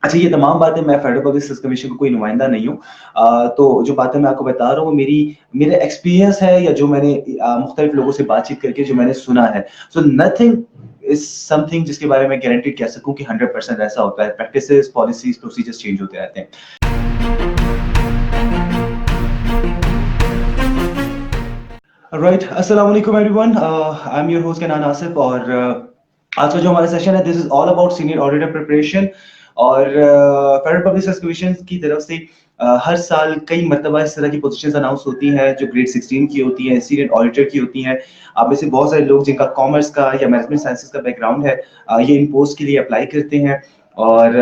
अच्छा, ये तमाम बातें मैं फेडरल पब्लिक सर्विस कमीशन का कोई नुमाइंदा नहीं हूँ। तो जो बातें मैं आपको बता रहा हूँ, वो मेरा एक्सपीरियंस है या जो मैंने मुख्तलिफ लोगों से बातचीत करके जो मैंने सुना है। सो नथिंग इज़ समथिंग जिसके बारे में गारंटीड कह सकूँ कि 100% ऐसा होता है। प्रैक्टिसेज़, पॉलिसीज़, प्रोसीजर्स चेंज होते रहते हैं। राइट, अस्सलाम वालेकुम everyone. I am your host canyon Asif और आज का जो हमारा सेशन है, this is all about senior auditor preparation. और फेडरल पब्लिक सर्विस कमीशन की तरफ से हर साल कई मरतबा इस तरह की पोजीशंस अनाउंस होती हैं जो ग्रेड 16 की होती हैं, सीनियर ऑडिटर की होती हैं। आप में से बहुत सारे लोग जिनका कॉमर्स का या मैनेजमेंट साइंसेज का बैकग्राउंड है, ये इन पोस्ट के लिए अप्लाई करते हैं। और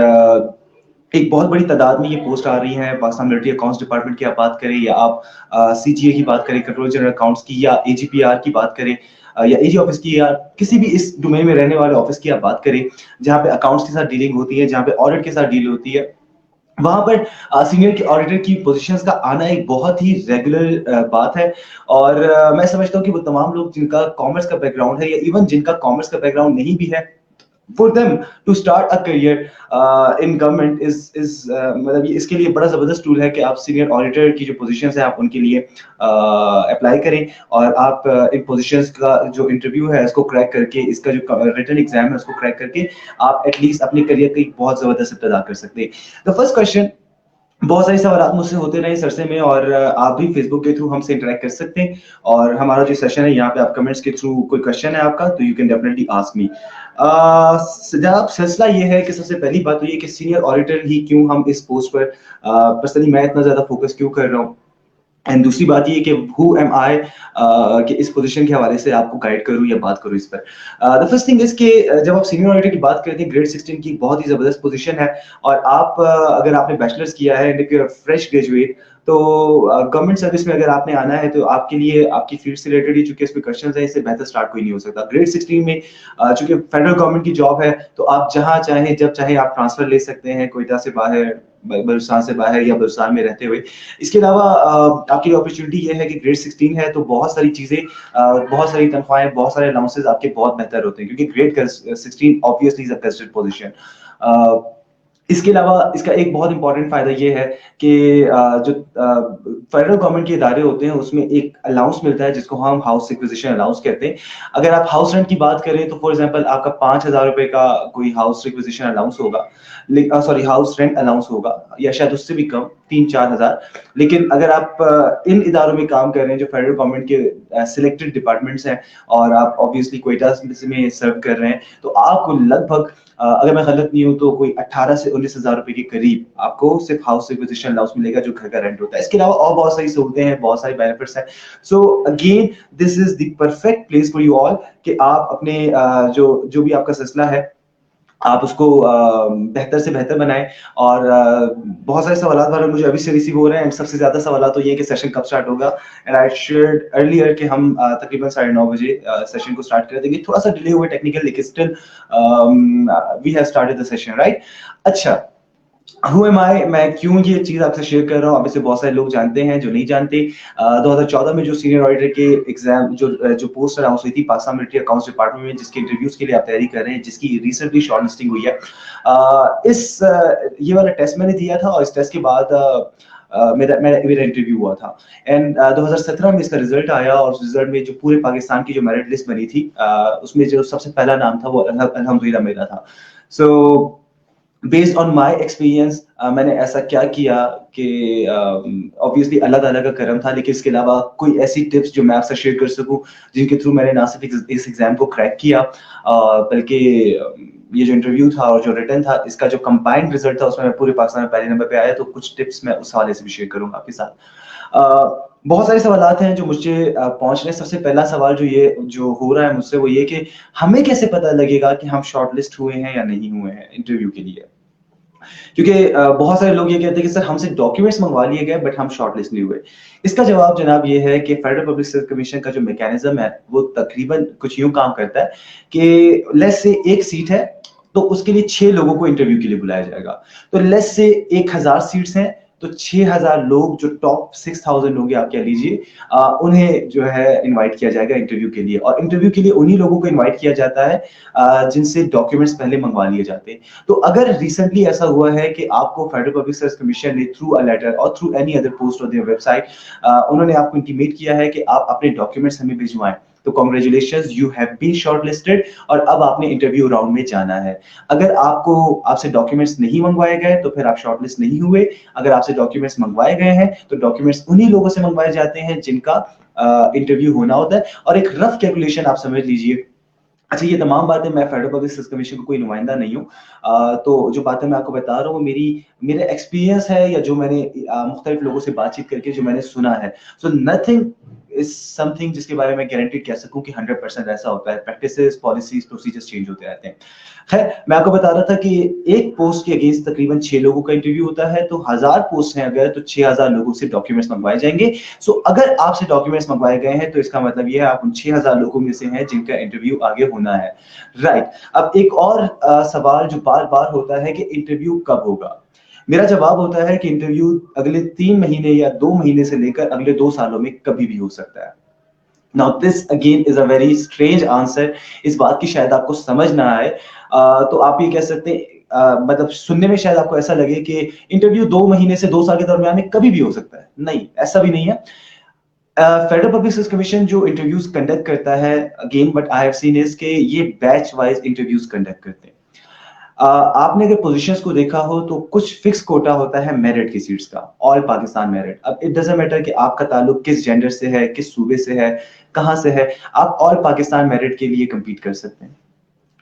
एक बहुत बड़ी तादाद में ये पोस्ट आ रही हैं। पाकिस्तान मिलिट्री अकाउंट्स डिपार्टमेंट की आप बात करें, या आप सीजीए की बात करें, कंट्रोल जनरल अकाउंट्स की, या एजीपीआर की बात करें, या एजी ऑफिस की, या किसी भी इस डोमेन में रहने वाले ऑफिस की आप बात करें, जहाँ पे अकाउंट्स के साथ डीलिंग होती है, जहाँ पे ऑडिट के साथ डील होती है। वहां पर सीनियर ऑडिटर की पोजीशंस का आना एक बहुत ही रेगुलर बात है। और मैं समझता हूँ कि वो तमाम लोग जिनका कॉमर्स का बैकग्राउंड है, या इवन जिनका कॉमर्स का बैकग्राउंड नहीं भी है, for them to start a career in government is मतलब ये इसके लिए बड़ा जबरदस्त टूल है कि आप सीनियर ऑडिटर की जो पोजीशंस है आप उनके लिए अप्लाई करें। और आप इन पोजीशंस का जो इंटरव्यू है इसको क्रैक करके, इसका जो रिटन एग्जाम है उसको क्रैक करके आप एटलीस्ट अपने करियर की एक बहुत जबरदस्त इब्तिदा कर सकते हैं। द फर्स्ट क्वेश्चन, बहुत सारे सवाल मुझसे होते रहे इस अरसे में, और आप भी फेसबुक के थ्रू हमसे इंटरेक्ट कर सकते हैं। और हमारा जो सेशन है यहाँ पे, आप कमेंट्स के थ्रू कोई क्वेश्चन है आपका तो you can definitely ask me. जनाब, सिलसिला ये है कि सबसे पहली बात तो ये कि सीनियर ऑडिटर ही क्यों हम इस पोस्ट पर, पर्सनली मैं इतना ज्यादा फोकस क्यों कर रहा हूँ। एंड दूसरी बात ये कि हु एम आई कि इस पोजीशन के हवाले से आपको गाइड करूं या बात करूं इस पर। द फर्स्ट थिंग इज कि जब आप सीनियर ऑडिटर की बात करते हैं, ग्रेड 16 की बहुत ही जबरदस्त पोजीशन है। और आप अगर आपने बैचलर्स किया है एंड फ्रेश ग्रेजुएट, तो गवर्नमेंट सर्विस में अगर आपने आना है तो आपके लिए आपकी फील्ड से रिलेटेड ही चूंकि इसमें क्वेश्चन है, इससे बेहतर स्टार्ट कोई नहीं हो सकता। ग्रेड 16 में चूंकि फेडरल गवर्नमेंट की जॉब है, तो आप जहां चाहे जब चाहे आप ट्रांसफर ले सकते हैं, कोयटा से बाहर, बलूचिस्तान से बाहर, या बलूचिस्तान में रहते हुए। इसके अलावा आपकी अपॉर्चुनिटी ये है कि ग्रेड 16 है तो बहुत सारी चीजें, बहुत सारी तनख्वाहें, बहुत सारे अलाउंसेस आपके बहुत बेहतर होते हैं, क्योंकि grade 16 obviously is a gazetted position. इसके अलावा इसका एक बहुत इंपॉर्टेंट फायदा ये है कि जो फेडरल गवर्नमेंट के इदारे होते हैं उसमें एक अलाउंस मिलता है जिसको हम हाउस एक्विजिशन अलाउंस कहते हैं। अगर आप हाउस रेंट की बात करें तो फॉर एग्जांपल आपका 5,000 रुपए का कोई हाउस एक्विजिशन अलाउंस होगा, सॉरी हाउस रेंट अलाउंस होगा, या शायद उससे भी कम, 3-4 हजार। लेकिन अगर आप इन इदारों में काम कर रहे हैं जो फेडरल गवर्नमेंट के सिलेक्टेड डिपार्टमेंट्स हैं, और आप ऑब्वियसली क्वेटा में सर्व कर रहे हैं, तो आपको लगभग, अगर मैं गलत नहीं हूं तो कोई 18 से 19 हजार रुपए के करीब आपको सिर्फ हाउस एक्विजिशन अलाउंस मिलेगा, जो घर का रेंट होता है। इसके अलावा और बहुत सारी सहूलतें हैं, बहुत सारी बेनिफिट्स हैं। So again, this is the perfect place for you all कि आप अपने जो जो भी आपका सिलसिला है आप उसको बेहतर से बेहतर बनाएं। और बहुत सारे सवाल मुझे अभी से रिसीव हो रहे हैं, एंड सबसे ज्यादा सवाल तो ये है कि सेशन कब स्टार्ट होगा। एंड आई शेयर्ड अर्लियर कि हम तकरीबन 9:30 बजे सेशन को स्टार्ट कर देंगे। थोड़ा सा डिले हुआ टेक्निकल, लेकिन still we have started the session, right. अच्छा, हु एम आई, मैं क्यों ये चीज आपसे शेयर कर रहा हूँ, आप इसे बहुत सारे लोग जानते हैं, जो नहीं जानते। 2014 में जो सीनियर ऑडिटर के एग्जाम, जो पोस्ट अनाउंस हुई थी पाकिस्तान मिलिट्री अकाउंट्स डिपार्टमेंट में, जिसके इंटरव्यूज के लिए आप तैयारी कर रहे हैं, जिसकी रिसेंटली शॉर्टलिस्टिंग हुई है, ये वाला टेस्ट मैंने दिया था, और इस टेस्ट के बाद मेरा इंटरव्यू हुआ था। एंड 2017 में इसका रिजल्ट आया, और उस रिजल्ट में जो पूरे पाकिस्तान की जो मेरिट लिस्ट बनी थी, उसमें जो सबसे पहला नाम था वो अल्हम्दुलिल्लाह मेरा था। So based on my experience मैंने ऐसा क्या किया कि ऑब्वियसली अल्लाह ताला का करम था, लेकिन इसके अलावा कोई ऐसी टिप्स जो मैं आपसे शेयर कर सकूं, जिनके थ्रू मैंने ना सिर्फ इस एग्जाम को क्रैक किया, बल्कि ये जो इंटरव्यू था और जो रिटर्न था, इसका जो कंबाइंड रिजल्ट था, उसमें मैं पूरे पाकिस्तान में पहले नंबर पे आया। तो कुछ टिप्स मैं उस हवाले से भी शेयर करूंगा आपके साथ। बहुत सारे सवालात हैं जो मुझे पहुंच रहे हैं। सबसे पहला सवाल जो हो रहा है मुझसे, वो ये कि हमें कैसे पता लगेगा कि हम शॉर्टलिस्ट हुए हैं या नहीं हुए हैं इंटरव्यू के लिए। क्योंकि बहुत सारे लोग ये कहते हैं कि सर हमसे डॉक्यूमेंट्स मंगवा लिए गए बट हम शॉर्टलिस्ट नहीं हुए। इसका जवाब जनाब ये है कि फेडरल पब्लिक सर्विस कमीशन का जो मैकेनिज्म है वो तकरीबन कुछ यूं काम करता है कि लेट्स से एक सीट है, तो उसके लिए 6 लोगों को इंटरव्यू के लिए बुलाया जाएगा। तो लेट्स से 1,000 सीट्स हैं, तो 6000 लोग जो टॉप 6000 लोग हैं आप कह लीजिए, उन्हें जो है इनवाइट किया जाएगा इंटरव्यू के लिए। और इंटरव्यू के लिए उन्हीं लोगों को इनवाइट किया जाता है जिनसे डॉक्यूमेंट्स पहले मंगवा लिए जाते हैं। तो अगर रिसेंटली ऐसा हुआ है कि आपको फेडरल पब्लिक सर्विस कमीशन ने थ्रू अ लेटर और through any other post on their website उन्होंने आपको इंटीमेट किया है कि आप अपने डॉक्यूमेंट्स हमें भिजवाएं, तो congratulations, you have been shortlisted और अब आपने इंटरव्यू राउंड में जाना है। अगर आपसे डॉक्यूमेंट्स नहीं मंगवाए गए तो फिर आप शॉर्टलिस्ट नहीं हुए। अगर आपसे डॉक्यूमेंट्स मंगवाए गए हैं तो डॉक्यूमेंट्स उन्हीं लोगों से मंगवाए जाते हैं जिनका इंटरव्यू होना होता है। और एक रफ कैलकुलेशन आप समझ लीजिए। अच्छा, ये तमाम बातें, मैं फेडरल पब्लिक सर्विस कमीशन का कोई नुमाइंदा नहीं हूँ, तो जो बातें मैं आपको बता रहा हूँ वो मेरा एक्सपीरियंस है या जो मैंने मुख्तलिफ लोगों से बातचीत करके जो मैंने सुना है। सो नथिंग इज समथिंग जिसके बारे में गारंटीड कह सकूं कि 100% ऐसा होता है। प्रैक्टिसेस, पॉलिसीज, प्रोसीजर्स चेंज होते रहते हैं। खैर, मैं आपको बता रहा था कि एक पोस्ट के अगेंस्ट तकरीबन 6 लोगों का इंटरव्यू होता है, तो 1000 पोस्ट हैं अगर, तो 6000 लोगों से डॉक्यूमेंट्स मंगवाए जाएंगे। सो अगर आपसे डॉक्यूमेंट्स मंगवाए गए हैं तो इसका मतलब ये है आप उन 6000 लोगों में से हैं जिनका इंटरव्यू आगे होना है। राइट। अब एक और सवाल जो बार बार होता है कि इंटरव्यू कब होगा। मेरा जवाब होता है कि इंटरव्यू अगले 3 महीने या 2 महीने से लेकर अगले 2 सालों में कभी भी हो सकता है। Now this again is a very strange answer। इस बात की शायद आपको समझ ना आए, तो आप ये कह सकते हैं, मतलब सुनने में शायद आपको ऐसा लगे कि इंटरव्यू 2 महीने से 2 साल के दरमियान में कभी भी हो सकता है। नहीं, ऐसा भी नहीं है। फेडरल पब्लिक सर्विस कमीशन जो इंटरव्यूज कंडक्ट करता है, again what I have seen is के ये बैच वाइज इंटरव्यूज कंडक्ट करते हैं। आपने अगर पोजीशंस को देखा हो तो कुछ फिक्स कोटा होता है मेरिट की सीट्स का, ऑल पाकिस्तान मेरिट। अब इट डजंट मैटर कि आपका ताल्लुक किस जेंडर से है, किस सूबे से है, कहां से है, आप ऑल पाकिस्तान मेरिट के लिए compete कर सकते हैं।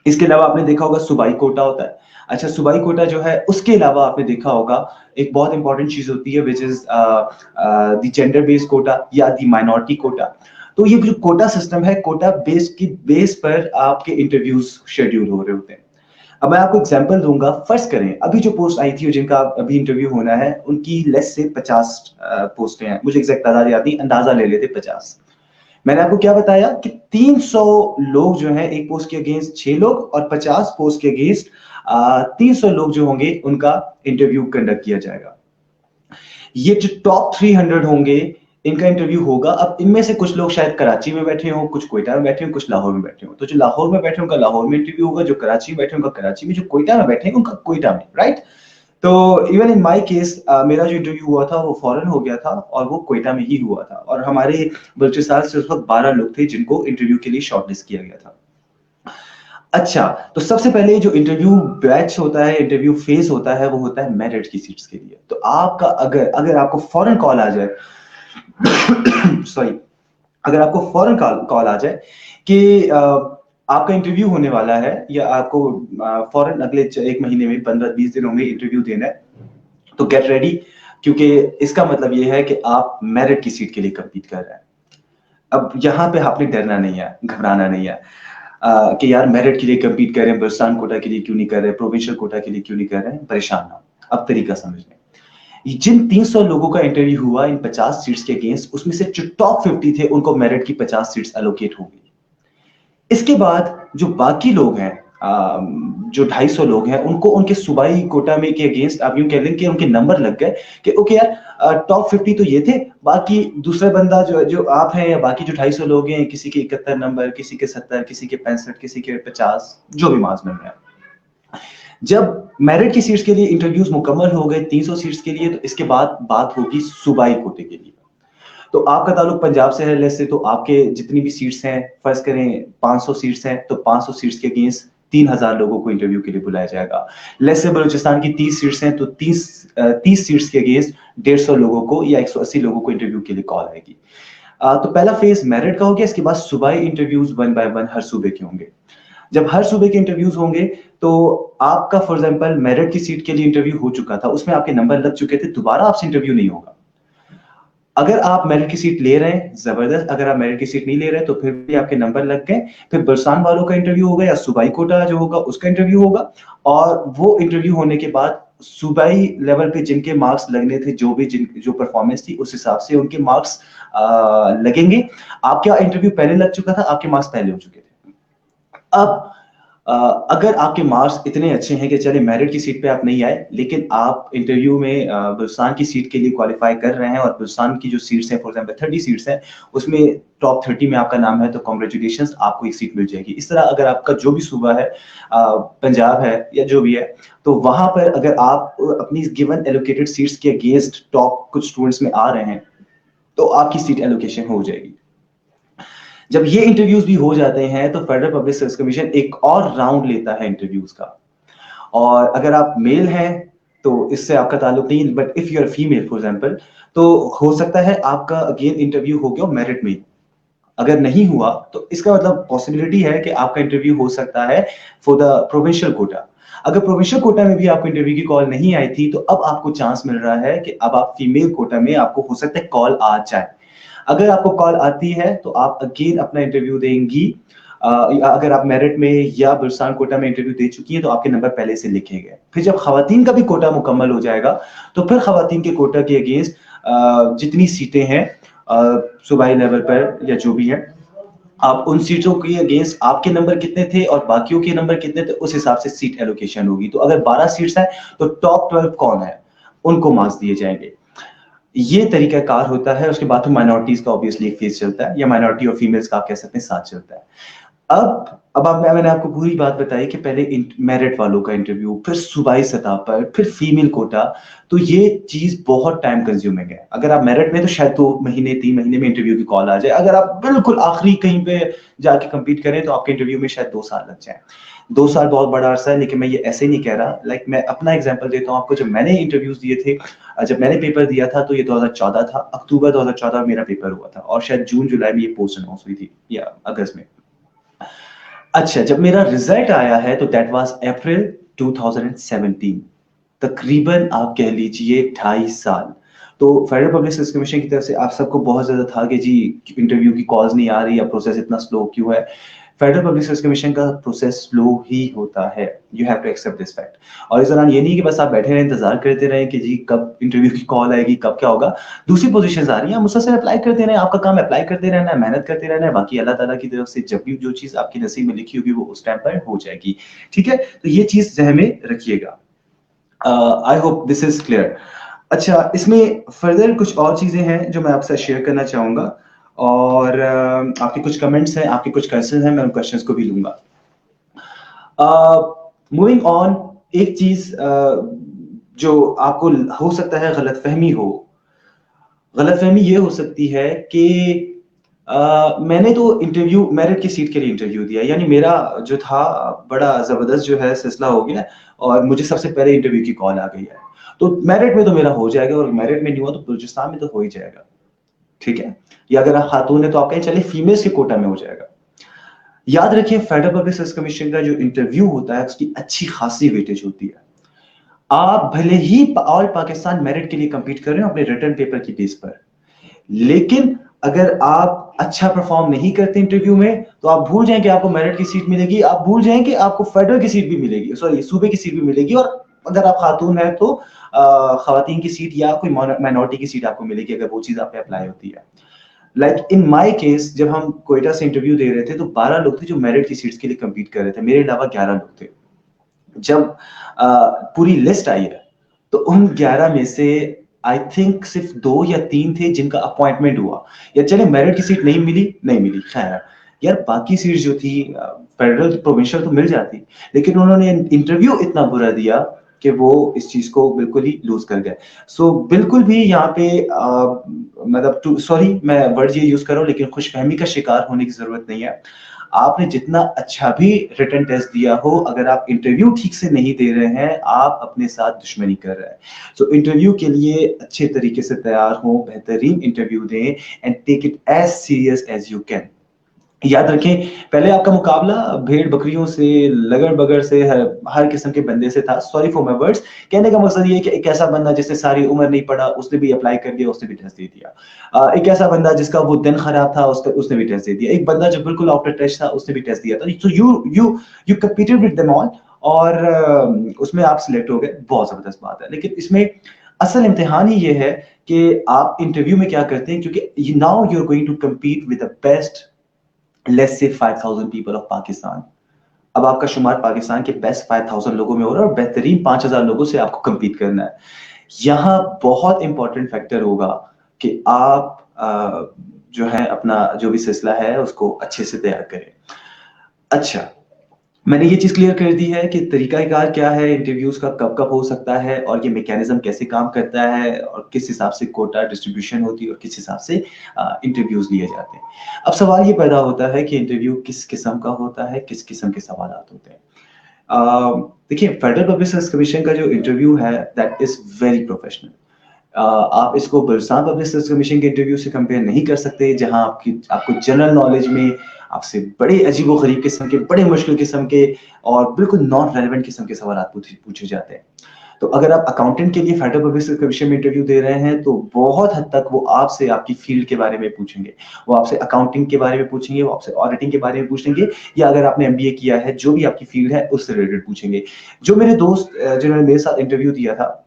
इसके अलावा आपने देखा होगा सूबाई कोटा होता है। अच्छा, सूबाई कोटा जो है उसके अलावा आपने देखा होगा एक बहुत इंपॉर्टेंट चीज होती है which is the gender based quota या द माइनॉरिटी कोटा। तो ये जो कोटा सिस्टम है, कोटा बेस पर आपके इंटरव्यूज शेड्यूल हो रहे होते हैं। अब मैं आपको एग्जांपल दूंगा। फर्स्ट करें, अभी जो पोस्ट आई थी और जिनका अभी इंटरव्यू होना है उनकी लेस से 50 पोस्टें हैं। मुझे एग्जैक्ट तादाद याद नहीं, अंदाजा ले लेते 50। मैंने आपको क्या बताया कि 300 लोग जो हैं एक पोस्ट के अगेंस्ट 6 लोग, और 50 पोस्ट के अगेंस्ट 300 लोग जो होंगे उनका इंटरव्यू कंडक्ट किया जाएगा। ये जो टॉप 300 होंगे इनका इंटरव्यू होगा। अब इनमें से कुछ लोग शायद कराची में बैठे हों, कुछ कोयटा में बैठे हों, कुछ लाहौर में बैठे हों। तो जो लाहौर में बैठे उनका लाहौर में इंटरव्यू होगा, जो कराची में बैठे उनका कराची में, जो कोयटा में बैठे उनका कोयटा में। राइट। तो इवन इन माय केस मेरा जो इंटरव्यू हुआ था वो फॉरेन हो गया था और वो कोयटा में ही हुआ था। और हमारे बलूचिस्तान से उस वक्त 12 लोग थे जिनको इंटरव्यू के लिए शॉर्टलिस्ट किया गया था। अच्छा, तो सबसे पहले जो इंटरव्यू बैच होता है, इंटरव्यू फेज होता है, वो होता है मेरिट की सीट्स के लिए। तो आपका अगर अगर आपको फॉरेन कॉल आ जाए सॉरी, अगर आपको फॉरेन कॉल आ जाए कि आपका इंटरव्यू होने वाला है या आपको फॉरेन अगले 1 महीने में 15-20 दिनों में इंटरव्यू देना है, तो गेट रेडी, क्योंकि इसका मतलब ये है कि आप मेरिट की सीट के लिए compete कर रहे हैं। अब यहाँ पे आपने डरना नहीं है, घबराना नहीं है कि यार मेरिट के लिए compete कर रहे हैं, बलूचिस्तान कोटा के लिए क्यों नहीं कर रहे, प्रोविंशियल कोटा के लिए क्यों नहीं कर रहे हैं। परेशान ना हो, अब तरीका समझ लें। जिन 300 लोगों का इंटरव्यू हुआ इन 50 सीट्स के अगेंस्ट, उसमें से जो टॉप 50 थे उनको मेरिट की 50 सीट्स एलोकेट हो गई। इसके बाद जो बाकी लोग हैं, जो 250 लोग हैं, उनको उनके सूबाई कोटा में के अगेंस्ट आप यूं कह लें कि उनके नंबर लग गए कि ओके यार, टॉप 50 तो ये थे, बाकी दूसरा बंदा जो जो आप हैं या बाकी जो 250 लोग हैं, किसी के 71 नंबर, किसी के 70, किसी के 65, किसी के 50, जो भी मार्क्स मिल रहे हैं। जब मेरिट की सीट्स के लिए इंटरव्यूज मुकम्मल हो गए 300 सीट्स के लिए, तो इसके बाद बात होगी सूबाई कोटे के लिए। तो आपका ताल्लुक पंजाब से है, लेट्स से, तो आपके जितनी भी सीट्स हैं, फर्ज करें 500 सीट्स हैं, तो 500 सीट्स के अगेंस्ट 3000 लोगों को इंटरव्यू के लिए बुलाया जाएगा। लेट्स से बलूचिस्तान की 30 सीट्स हैं, तो 30 सीट्स के अगेंस्ट 150 लोगों को या 180 लोगों को इंटरव्यू के लिए कॉल आएगी। तो पहला फेज मेरिट का हो गया। इसके बाद सूबाई इंटरव्यूज 1 बाय 1 हर सूबे के होंगे। जब हर सूबे के इंटरव्यूज होंगे तो आपका फॉर एग्जांपल मेरिट की सीट के लिए इंटरव्यू हो चुका था, उसमें आपके नंबर लग चुके थे, दोबारा आपसे इंटरव्यू नहीं होगा। अगर आप मेरिट की सीट ले रहे हैं, जबरदस्त। अगर आप मेरिट की सीट नहीं ले रहे तो फिर भी आपके नंबर लग गए, फिर बलसान वालों का इंटरव्यू होगा या सूबाई कोटा जो होगा उसका इंटरव्यू होगा। और वो इंटरव्यू होने के बाद सूबाई लेवल पे जिनके मार्क्स लगने थे, जो परफॉर्मेंस थी, उस हिसाब से उनके मार्क्स लगेंगे। आपका इंटरव्यू पहले लग चुका था, आपके मार्क्स पहले हो चुके थे। अब अगर आपके मार्क्स इतने अच्छे हैं कि चले मेरिट की सीट पे आप नहीं आए, लेकिन आप इंटरव्यू में बुल्स्तान की सीट के लिए क्वालिफाई कर रहे हैं और बुल्स्तान की जो सीट्स हैं, फॉर एग्जांपल 30 सीट्स हैं, उसमें टॉप 30 में आपका नाम है, तो कॉन्ग्रेचुलेशंस, आपको एक सीट मिल जाएगी। इस तरह अगर आपका जो भी सूबा है, पंजाब है या जो भी है, तो वहां पर अगर आप अपनी गिवन एलोकेटेड सीट्स के अगेंस्ट टॉप कुछ स्टूडेंट्स में आ रहे हैं, तो आपकी सीट एलोकेशन हो जाएगी। जब ये इंटरव्यूज भी हो जाते हैं तो फेडरल पब्लिक सर्विस कमीशन एक और राउंड लेता है इंटरव्यूज का। और अगर आप मेल हैं तो इससे आपका ताल्लुक नहीं, but if you are female for example, तो हो सकता है आपका अगेन इंटरव्यू हो गया मेरिट में। अगर नहीं हुआ तो इसका मतलब पॉसिबिलिटी है कि आपका इंटरव्यू हो सकता है फॉर द प्रोविंशियल कोटा। अगर प्रोविंशियल कोटा में भी आपको इंटरव्यू की कॉल नहीं आई थी, तो अब आपको चांस मिल रहा है कि अब आप फीमेल कोटा में आपको हो सकता है कॉल आ जाए। अगर आपको कॉल आती है तो आप अगेन अपना इंटरव्यू देंगी। अगर आप मेरिट में या बुल्स्तान कोटा में इंटरव्यू दे चुकी हैं तो आपके नंबर पहले से लिखे गए। फिर जब खवातीन का भी कोटा मुकम्मल हो जाएगा, तो फिर खवातीन के कोटा के अगेंस्ट जितनी सीटें हैं सूबाई लेवल पर या जो भी है, आप उन सीटों के अगेंस्ट आपके नंबर कितने थे और बाकियों के नंबर कितने थे, उस हिसाब से सीट एलोकेशन होगी। तो अगर 12 सीट्स हैं तो टॉप 12 कौन है, उनको मार्क्स दिए जाएंगे। ये तरीका कार होता है। उसके बाद तो माइनॉरिटीज का ऑब्वियसली एक फेज चलता है, या माइनॉरिटी और फीमेल्स का आप कह सकते हैं साथ चलता है। मैंने आपको पूरी बात बताई कि पहले मेरिट वालों का इंटरव्यू, फिर सूबाई सतह पर, फिर फीमेल कोटा। तो ये चीज बहुत टाइम कंज्यूमिंग है। अगर आप मेरिट में तो शायद 2 महीने 3 महीने में इंटरव्यू की कॉल आ जाए। अगर आप बिल्कुल आखिरी कहीं पे जाके कंपीट करें तो आपके इंटरव्यू में शायद 2 साल लग जाए। 2 साल बहुत बड़ा अरसा है, लेकिन मैं ये ऐसे नहीं कह रहा। मैं अपना एग्जांपल देता हूँ आपको। जब मैंने इंटरव्यूज दिए थे, जब मैंने पेपर दिया था, तो ये 2014 था, अक्टूबर 2014 में मेरा पेपर हुआ था, और शायद जून जुलाई में ये पोस्ट अनाउंस हुई थी, या अगस्त में। अच्छा, जब मेरा रिजल्ट आया है तो दैट वाज अप्रैल 2017। तकरीबन आप कह लीजिए 2.5 साल। तो फेडरल पब्लिक सर्विस कमीशन की तरफ से आप सबको बहुत ज्यादा था कि जी इंटरव्यू की कॉल्स नहीं आ रही, या प्रोसेस इतना स्लो क्यों है। फेडरल पब्लिक सर्विस कमीशन का प्रोसेस स्लो ही होता है। You have to accept this fact. और इस दौरान ये नहीं कि बस आप बैठे रहे इंतजार करते रहे कि जी कब इंटरव्यू की कॉल आएगी, कब क्या होगा। दूसरी पोजीशंस आ रही हैं, मुसलसल अप्लाई करते रहे। आपका काम अप्लाई करते रहना है, मेहनत करते रहना है। बाकी अल्लाह ताला की तरफ से जब भी जो चीज आपके नसीब में लिखी होगी वो उस टाइम पर हो जाएगी। ठीक है, तो ये चीज जहन में रखिएगा। I hope this is clear. अच्छा, इसमें फर्दर कुछ और चीजें हैं जो मैं आपसे शेयर करना चाहूंगा, और आपके कुछ कमेंट्स हैं, आपके कुछ क्वेश्चन हैं, मैं उन क्वेश्चंस को भी लूंगा। मूविंग ऑन, एक चीज जो आपको हो सकता है गलतफहमी हो। गलतफहमी ये हो सकती है कि मैंने तो इंटरव्यू मेरिट की सीट के लिए इंटरव्यू दिया, यानी मेरा जो था बड़ा जबरदस्त जो है सिलसिला हो गया, और मुझे सबसे पहले इंटरव्यू की कॉल आ गई है। तो मेरिट में तो मेरा हो जाएगा, और मेरिट में नहीं हुआ तो बलूचिस्तान में तो हो ही जाएगा। ठीक है, या अगर आप खातून है तो आप कहें चले फीमेल्स के कोटा में हो जाएगा। याद रखिए, फेडरल पब्लिक सर्विस कमीशन का जो इंटरव्यू होता है उसकी अच्छी खासी वेटेज होती है। आप भले ही ऑल पाकिस्तान मेरिट के लिए कंपीट कर रहे हो अपने रिटर्न पेपर की बेस पर, लेकिन अगर आप अच्छा परफॉर्म नहीं करते इंटरव्यू में, तो आप भूल जाएं कि आपको मेरिट की सीट मिलेगी, आप भूल जाएं कि आपको फेडरल की सीट भी मिलेगी, सॉरी सूबे की सीट भी मिलेगी। और अगर आप खातून है तो खवातीन की सीट या कोई माइनॉरिटी की सीट आपको मिलेगी, अगर वो चीज आप पे अप्लाई होती है। लाइक इन माय केस, जब हम कोयटा से इंटरव्यू दे रहे थे तो 12 लोग थे जो मेरिट की सीट्स के लिए कंपीट कर रहे थे, मेरे अलावा 11 लोग थे। जब पूरी लिस्ट आई है तो उन 11 में से आई थिंक सिर्फ 2 या 3 थे जिनका अपॉइंटमेंट हुआ। या चले मेरिट की सीट नहीं मिली, खैर यार बाकी सीट जो थी फेडरल प्रोविंशियल तो मिल जाती, लेकिन उन्होंने इंटरव्यू इतना बुरा दिया कि वो इस चीज को बिल्कुल ही लूज कर गए। सो बिल्कुल भी यहाँ पे मतलब सॉरी मैं वर्ड ये यूज कर रहा हूँ, लेकिन खुशफहमी का शिकार होने की जरूरत नहीं है। आपने जितना अच्छा भी रिटन टेस्ट दिया हो, अगर आप इंटरव्यू ठीक से नहीं दे रहे हैं, आप अपने साथ दुश्मनी कर रहे हैं। सो इंटरव्यू के लिए अच्छे तरीके से तैयार हो, बेहतरीन इंटरव्यू दें, and take it as serious as you can. याद रखें, पहले आपका मुकाबला भेड़ बकरियों से, लगड़ बगड़ से, हर किस्म के बंदे से था। Sorry for my words. कहने का मकसद ये है कि एक ऐसा बंदा जिसने सारी उम्र नहीं पढ़ा, उसने भी अप्लाई कर दिया, उसने भी टेस्ट दे दिया। एक ऐसा बंदा जिसका वो दिन खराब था, उसने भी टेस्ट दे दिया। एक बंदा जो बिल्कुल आउट ऑफ टच था, उसने भी टेस्ट दिया था। तो you competed with them all, और उसमें आप सिलेक्ट हो गए, बहुत जबरदस्त बात है। लेकिन इसमें असल इम्तिहान ही ये है कि आप इंटरव्यू में क्या करते हैं, क्योंकि now you are going to compete with the best, let's say 5,000 people of Pakistan. अब आपका शुमार पाकिस्तान के बेस्ट 5000 लोगों में हो रहा है और बेहतरीन 5000 लोगों से आपको compete करना है। यहाँ बहुत इंपॉर्टेंट फैक्टर होगा कि आप जो है अपना जो भी सिलसिला है उसको अच्छे से तैयार करें। अच्छा, मैंने ये चीज़ क्लियर कर दी है कि तरीकाकार क्या है इंटरव्यूज़ का, कब-कब हो सकता है और ये मैकेनिज़्म कैसे काम करता है और किस हिसाब से कोटा डिस्ट्रीब्यूशन होती है और किस हिसाब से इंटरव्यूज़ लिए जाते हैं। अब सवाल ये पैदा होता है कि इंटरव्यू किस किस्म का होता है, किस किस्म के सवालात होते हैं। देखिए, फेडरल पब्लिक सर्विस कमीशन का जो इंटरव्यू है दैट इज़ वेरी प्रोफेशनल। आप इसको बलुचिस्तान पब्लिक सर्विस कमीशन के इंटरव्यू से कंपेयर नहीं कर सकते, जहां आपको जनरल नॉलेज में आपसे बड़े अजीबो-गरीब किस्म के, बड़े मुश्किल किस्म के और बिल्कुल नॉन रेलेवेंट किस्म के सवाल पूछे पूछे जाते हैं। तो अगर आप अकाउंटेंट के लिए फेडरल पब्लिक सर्विस कमीशन में इंटरव्यू दे रहे हैं, तो बहुत हद तक वो आपसे आपकी फील्ड के बारे में पूछेंगे। वो आपसे अकाउंटिंग के बारे में पूछेंगे, वो आपसे ऑडिटिंग के बारे में पूछेंगे या अगर आपने एमबीए किया है, जो भी आपकी फील्ड है, उससे रिलेटेड पूछेंगे। जो मेरे दोस्त जिन्होंने मेरे साथ इंटरव्यू दिया था,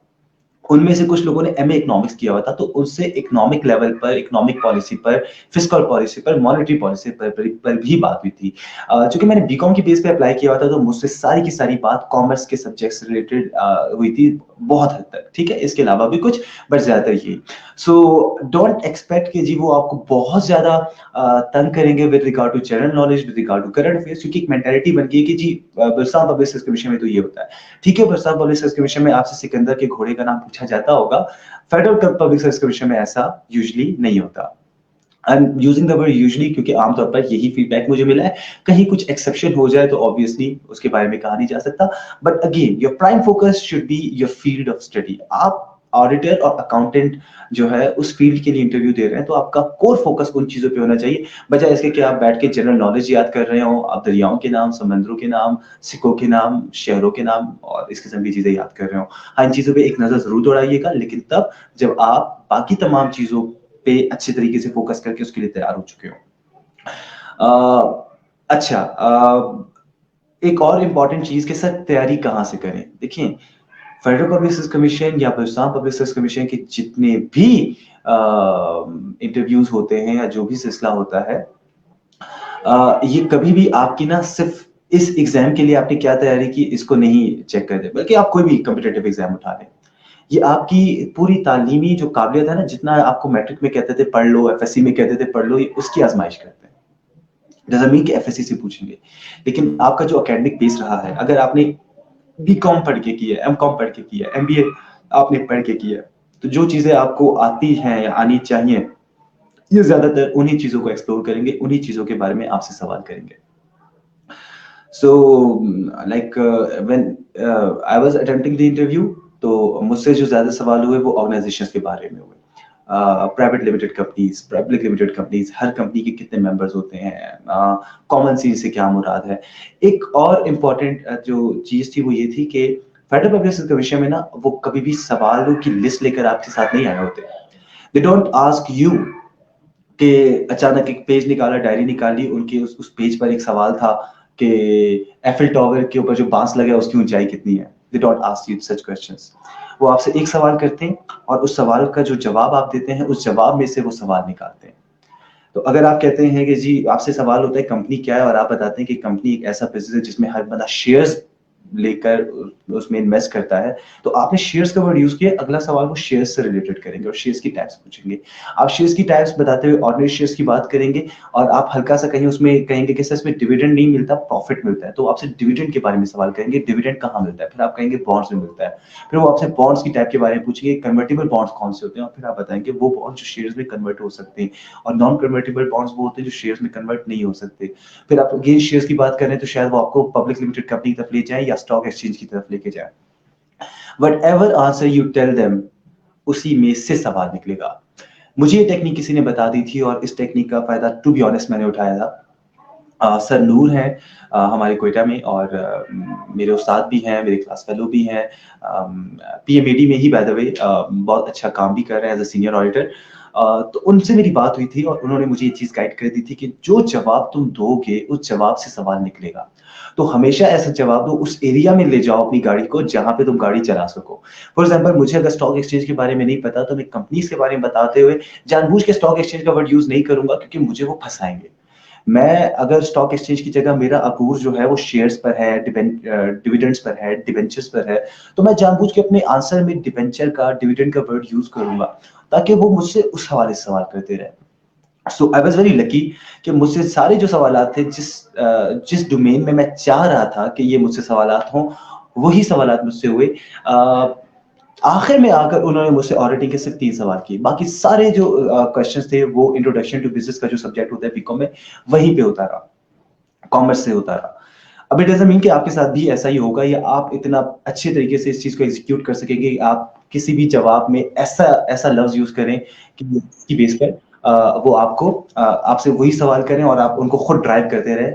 उनमें से कुछ लोगों ने एमए इकोनॉमिक्स किया हुआ था, तो उनसे इकोनॉमिक लेवल पर, इकोनॉमिक पॉलिसी पर, फिस्कल पॉलिसी पर, मॉनेटरी पॉलिसी पर भी बात हुई थी। चूंकि मैंने बीकॉम की बेस पे अप्लाई किया हुआ था, तो मुझसे सारी की सारी बात कॉमर्स के सब्जेक्ट से रिलेटेड हुई थी बहुत हद तक। ठीक है, इसके अलावा भी कुछ, बट ज्यादातर ये। सो डोंट एक्सपेक्ट कि जी वो आपको बहुत ज्यादा तंग करेंगे with regard to general knowledge, with regard to current affairs, क्योंकि एक मेंटालिटी बन गई है कि जी बलुचिस्तान पब्लिक सर्विस कमीशन में तो ये होता है। ठीक है, बलुचिस्तान पब्लिक सर्विस कमीशन में आपसे सिकंदर के घोड़े का नाम पूछा जाता होगा। फेडरल पब्लिक सर्विस कमीशन में ऐसा यूजुअली नहीं होता। I am using the word usually क्योंकि आमतौर पर यही फीडबैक मुझे मिला है। कहीं कुछ एक्सेप्शन हो जाए तो ऑब्वियसली उसके बारे में कहा नहीं जा सकता, but again your prime focus should be your field of study. आप ऑडिटर और अकाउंटेंट जो है उस फील्ड के लिए इंटरव्यू दे रहे हैं, तो आपका कोर फोकस उन चीजों पे होना चाहिए, बजाय इसके कि आप बैठ के जनरल नॉलेज याद कर रहे हो, आप दरियाओं के नाम, समंदरों के नाम, सिक्कों के नाम, शहरों के नाम और इस किस्म की चीजें याद कर रहे हो। हाँ, इन चीजों पे एक नजर जरूर दौड़ाइएगा, लेकिन तब जब आप बाकी तमाम चीजों पे अच्छे तरीके से फोकस करके उसके लिए तैयार हो चुके हो। अच्छा, एक और इम्पॉर्टेंट चीज के साथ तैयारी कहाँ से करें? देखिए, फेडरल पब्लिक सर्विस कमीशन या बलुचिस्तान पब्लिक सर्विस कमीशन के जितने भी इंटरव्यूज होते हैं या जो भी सिलसिला होता है, ये कभी भी आपकी ना सिर्फ इस एग्जाम के लिए आपने क्या तैयारी की इसको नहीं चेक कर दे, बल्कि आप कोई भी कम्पिटेटिव एग्जाम उठा लें। ये आपकी पूरी तालीमी जो काबिलियत है ना, जितना आपको मैट्रिक में कहते थे पढ़ लो, एफएससी में कहते थे पढ़ लो, ये उसकी आजमाइश करते हैं। डजंट मीन कि एफएससी से पूछेंगे, लेकिन आपका जो एकेडमिक बेस रहा है, अगर आपने बीकॉम पढ़ के किया है, एमकॉम पढ़ के किया है, एमबीए आपने पढ़ के किया है, तो जो चीजें आपको आती हैं या आनी चाहिए, ये ज्यादातर उन्हीं चीजों को एक्सप्लोर करेंगे, उन्हीं चीजों के बारे में आपसे सवाल करेंगे। So like when I was attempting the interview, तो मुझसे जो ज्यादा सवाल हुए वो ऑर्गेनाइजेशंस के बारे में हुए। Private limited companies, public limited companies, हर कंपनी के कितने मेंबर्स होते हैं, कॉमन सी से क्या मुराद है। एक और इम्पोर्टेंट जो चीज थी वो ये थी कि फेडरल पब्लिक सर्विस कमीशन में ना वो कभी भी सवालों की लिस्ट लेकर आपके साथ नहीं आए होते। दे डोंट आस्क यू कि अचानक एक पेज निकाला, डायरी निकाली, उनके उस पेज पर एक सवाल था कि एफिल टावर के ऊपर जो बांस लगा है उसकी ऊंचाई कितनी है। They don't ask you such questions. वो आपसे एक सवाल करते हैं और उस सवाल का जो जवाब आप देते हैं, उस जवाब में से वो सवाल निकालते हैं। तो अगर आप कहते हैं कि जी आपसे सवाल होता है कंपनी क्या है और आप बताते हैं कि कंपनी एक ऐसा बिजनेस है जिसमें हर बंदा शेयर्स लेकर उसमें इन्वेस्ट करता है, तो आपने शेयर्स का वर्ड यूज किया, अगला सवाल वो शेयर्स से रिलेटेड करेंगे और शेयर्स की टाइप्स पूछेंगे। आप शेयर्स की टाइप्स बताते हुए ऑर्डिनरी शेयर्स की बात करेंगे और आप हल्का सा कहीं उसमें कहेंगे कि सर इसमें डिविडेंड नहीं मिलता, प्रॉफिट मिलता है, तो आपसे डिविडेंड के बारे में सवाल करेंगे, डिविडेंड कहाँ मिलता है, फिर आप कहेंगे बॉन्ड्स में मिलता है। फिर वो आपसे बॉन्ड्स की टाइप के बारे में पूछेंगे, कन्वर्टेबल बॉन्ड्स कौन से होते हैं, और फिर आप बताएंगे वो बॉन्ड जो शेयर्स में कन्वर्ट हो सकते हैं, और नॉन कन्वर्टेबल बॉन्ड्स वो होते हैं जो शेयर्स में कन्वर्ट नहीं हो सकते। फिर आप अगेन शेयर्स की बात कर रहे हैं तो शायद वो आपको पब्लिक लिमिटेड कंपनी की तरफ ले जाए या स्टॉक एक्सचेंज की तरफ लेके जाए। Whatever answer you tell them, उसी में से सवाल निकलेगा। मुझे ये टेक्निक किसी ने बता दी थी और इस टेक्निक का फायदा टू बी ऑनेस्ट मैंने उठाया था। सर नूर हैं हमारे कोयटा में, और मेरे उस्ताद भी हैं, मेरे क्लास फेलो भी हैं, पीएमएडी में ही बाय द वे बहुत अच्छा काम भी कर रहे हैं एज अ सीनियर ऑडिटर। तो उनसे मेरी बात हुई थी और उन्होंने मुझे ये चीज गाइड कर दी थी कि जो जवाब तुम दोगे उस जवाब से सवाल निकलेगा, तो हमेशा ऐसा जवाब दो, उस एरिया में ले जाओ अपनी गाड़ी को जहां पे तुम गाड़ी चला सको। फॉर एग्जाम्पल, मुझे अगर स्टॉक एक्सचेंज के बारे में नहीं पता तो मैं कंपनीज के बारे में बताते हुए जानबूझ के स्टॉक एक्सचेंज का वर्ड यूज नहीं करूंगा, क्योंकि मुझे वो फंसाएंगे। मैं अगर स्टॉक एक्सचेंज की जगह मेरा अकूर जो है वो शेयर्स पर है, डिविडेंड्स पर है, डिबेंचर्स पर है, तो मैं जानबूझ के अपने आंसर में डिबेंचर का, डिविडेंड का वर्ड यूज करूंगा ताकि वो मुझसे उस हवाले से सवाल करते रहे। सो आई वाज वेरी लकी कि मुझसे सारे जो सवालात थे, जिस डोमेन में मैं चाह रहा था कि ये मुझसे सवालात हों, वही सवालात मुझसे हुए। आखिर में आकर उन्होंने मुझसे ऑडिटिंग के सिर्फ 3 सवाल किए। बाकी सारे जो क्वेश्चंस थे वो इंट्रोडक्शन टू बिजनेस का जो सब्जेक्ट होता है बीकॉम में, वहीं पे होता रहा, कॉमर्स से होता रहा। अब इट डजंट मीन कि आपके साथ भी ऐसा ही होगा या आप इतना अच्छे तरीके से इस चीज को एग्जीक्यूट कर सकेंगे कि आप किसी भी जवाब में ऐसा ऐसा लफ्ज यूज करें कि की बेस पर वो आपको आपसे वही सवाल करें और आप उनको खुद ड्राइव करते रहे।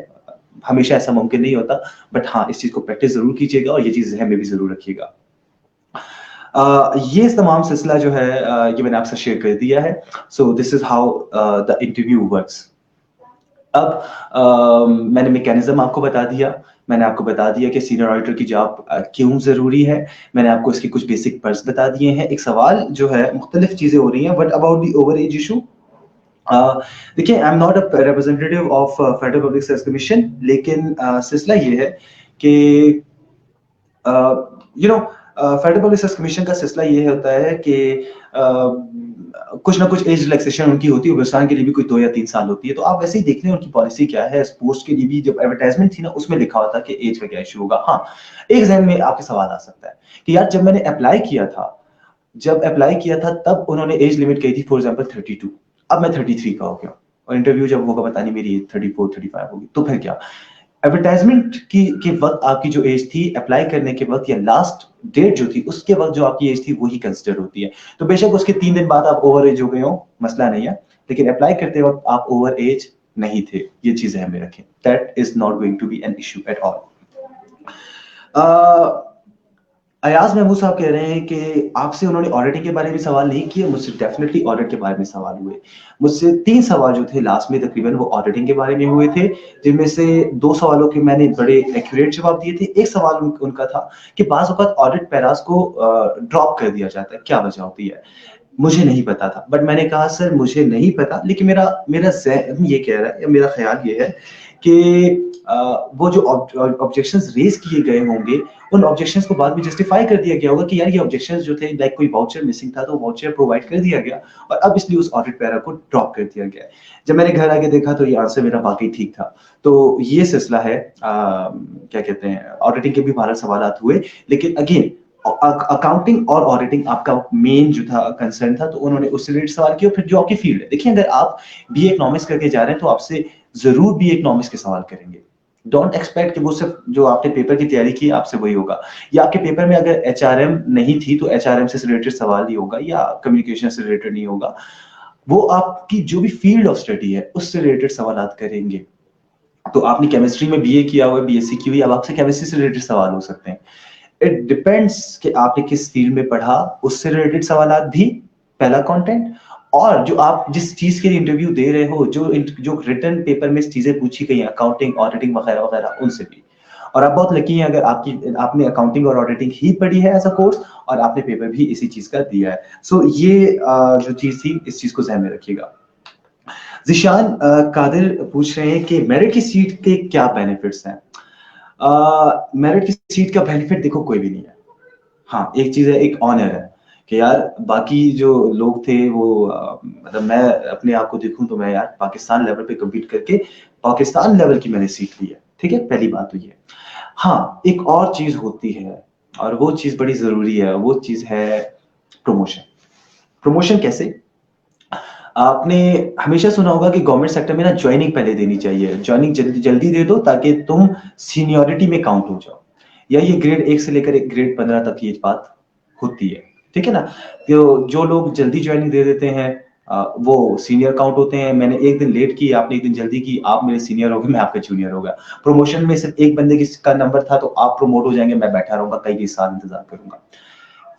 हमेशा ऐसा मुमकिन नहीं होता, बट हाँ, इस चीज को प्रैक्टिस जरूर कीजिएगा और ये चीज जहन में भी जरूर रखिएगा। ये तमाम सिलसिला जो है ये मैंने आपसे शेयर कर दिया है। So this is how the interview works. अब मैंने मैकेनिज्म आपको बता दिया, मैंने आपको बता दिया कि सीनियर ऑडिटर की जॉब क्यों जरूरी है, मैंने आपको इसके कुछ बेसिक पर्स बता दिए हैं। एक सवाल जो है, मुख्तलिफ चीजें हो रही हैं, but about the over age issue, देखिए I am not a representative of federal public service commission, लेकिन सिलसिला ये है कि you know federal public service commission का सिलसिला ये होता है कि कुछ ना कुछ एज रिलैक्सेशन उनकी होती है। हिंदुस्तान के लिए भी कोई 2 या 3 साल होती है, तो आप वैसे ही देख लें उनकी पॉलिसी क्या है। पोस्ट के लिए भी जब एडवर्टाइजमेंट थी ना, उसमें लिखा होता कि एज का क्या इशू होगा। हाँ, एक जहन में आपके सवाल आ सकता है कि यार जब मैंने अप्लाई किया था, तब उन्होंने एज लिमिट कही थी फॉर एग्जाम्पल 32, अब मैं 33 का हो गया और इंटरव्यू जब होगा पता नहीं मेरी 34 35 होगी, तो फिर क्या? एडवर्टाइजमेंट की के वक्त आपकी जो एज थी, अप्लाई करने के वक्त या लास्ट डेट जो थी उसके वक्त जो आपकी एज थी वही कंसिडर होती है। तो बेशक उसके 3 दिन बाद आप ओवर एज हो गए हो, मसला नहीं है, लेकिन अप्लाई करते वक्त आप ओवर एज नहीं थे। ये चीजें हमें रखें, that is not going to be an issue at all. Ayaz Mahmood sahab कह रहे हैं कि आपसे उन्होंने ऑडिटिंग के बारे में सवाल नहीं किए, मुझसे डेफिनेटली ऑडिट के बारे में सवाल हुए। मुझसे 3 सवाल जो थे लास्ट में तकरीबन वो ऑडिटिंग के बारे में हुए थे, जिनमें से 2 सवालों के मैंने बड़े एक्यूरेट जवाब दिए थे। एक सवाल उनका था कि बाज़ औक़ात ऑडिट पैरास को ड्रॉप कर दिया जाता है, क्या वजह होती है? मुझे नहीं पता था, बट मैंने कहा सर मुझे नहीं पता, लेकिन मेरा मेरा ज़हन ये कह रहा है या मेरा ख्याल ये है कि वो जो ऑब्जेक्शंस रेज किए गए होंगे, उन ऑब्जेक्शंस को बाद में जस्टिफाई कर दिया गया होगा कि यार ये ऑब्जेक्शंस जो थे, लाइक कोई वाउचर मिसिंग था तो वाउचर प्रोवाइड कर दिया गया और अब इसलिए उस ऑडिट पैरा को ड्रॉप कर दिया गया। जब मैंने घर आके देखा तो ये आंसर मेरा वाकई ठीक था। तो ये सिलसिला है, क्या कहते हैं, ऑडिटिंग के भी 12 सवाल हुए, लेकिन अगेन अकाउंटिंग और ऑडिटिंग आपका मेन जो था कंसर्न था, तो उन्होंने उससे रिलेटेड सवाल किया। फिर जो आपकी फील्ड है, देखिए अगर आप बीए इकोनॉमिक्स करके जा रहे हैं तो आपसे जरूर बीए इकोनॉमिक्स के सवाल करेंगे। डोंट एक्सपेक्ट कि वो सिर्फ जो आपने पेपर की तैयारी की आपसे वही होगा, या आपके पेपर में अगर एचआरएम नहीं थी तो एचआरएम से रिलेटेड सवाल नहीं होगा या कम्युनिकेशन से रिलेटेड नहीं होगा। वो आपकी जो भी फील्ड ऑफ स्टडी है उससे रिलेटेड सवाल करेंगे। तो आपने केमिस्ट्री में बीए किया हुआ है, बीएससी की हुई, अब आपसे केमिस्ट्री से रिलेटेड सवाल हो सकते हैं। इट डिपेंड्स कि आपने किस फील्ड में पढ़ा, उससे रिलेटेड सवाल भी, पहला कंटेंट, और जो आप जिस चीज के लिए इंटरव्यू दे रहे हो, जो रिटन पेपर में चीजें पूछी गई, अकाउंटिंग, ऑडिटिंग वगैरह वगैरह, उनसे भी। और आप बहुत लकी हैं अगर आपने अकाउंटिंग और ऑडिटिंग ही पढ़ी है एज अ कोर्स और आपने पेपर भी इसी चीज का दिया है। सो ये जो चीज थी, इस चीज को ध्यान में रखिएगा। जिशान कादिर पूछ रहे हैं कि मेरिट की सीट के क्या बेनिफिट्स हैं। मेरिट की सीट का बेनिफिट देखो कोई भी नहीं है। हाँ, एक चीज है, एक ऑनर है कि यार बाकी जो लोग थे वो मतलब मैं अपने आप को देखूं तो मैं यार पाकिस्तान लेवल पे कम्पीट करके पाकिस्तान लेवल की मैंने सीख ली है, ठीक है, पहली बात तो ये। हाँ, एक और चीज होती है और वो चीज बड़ी जरूरी है, वो चीज है प्रमोशन। प्रमोशन कैसे? आपने हमेशा सुना होगा कि गवर्नमेंट सेक्टर में ना ज्वाइनिंग पहले देनी चाहिए, ज्वाइनिंग जल्दी जल्दी दे दो ताकि तुम सीनियरिटी में काउंट हो जाओ। या ये ग्रेड 1 से लेकर ग्रेड 15 तक ये बात होती है, ठीक है ना। तो जो लोग जल्दी ज्वाइनिंग दे देते हैं वो सीनियर काउंट होते हैं। मैंने एक दिन लेट की, आपने एक दिन जल्दी की, आप मेरे सीनियर हो गए, मैं आपका जूनियर हो गया। प्रमोशन में सिर्फ एक बंदे का नंबर था तो आप प्रमोट हो जाएंगे, मैं बैठा रहूंगा कई साल इंतजार करूंगा।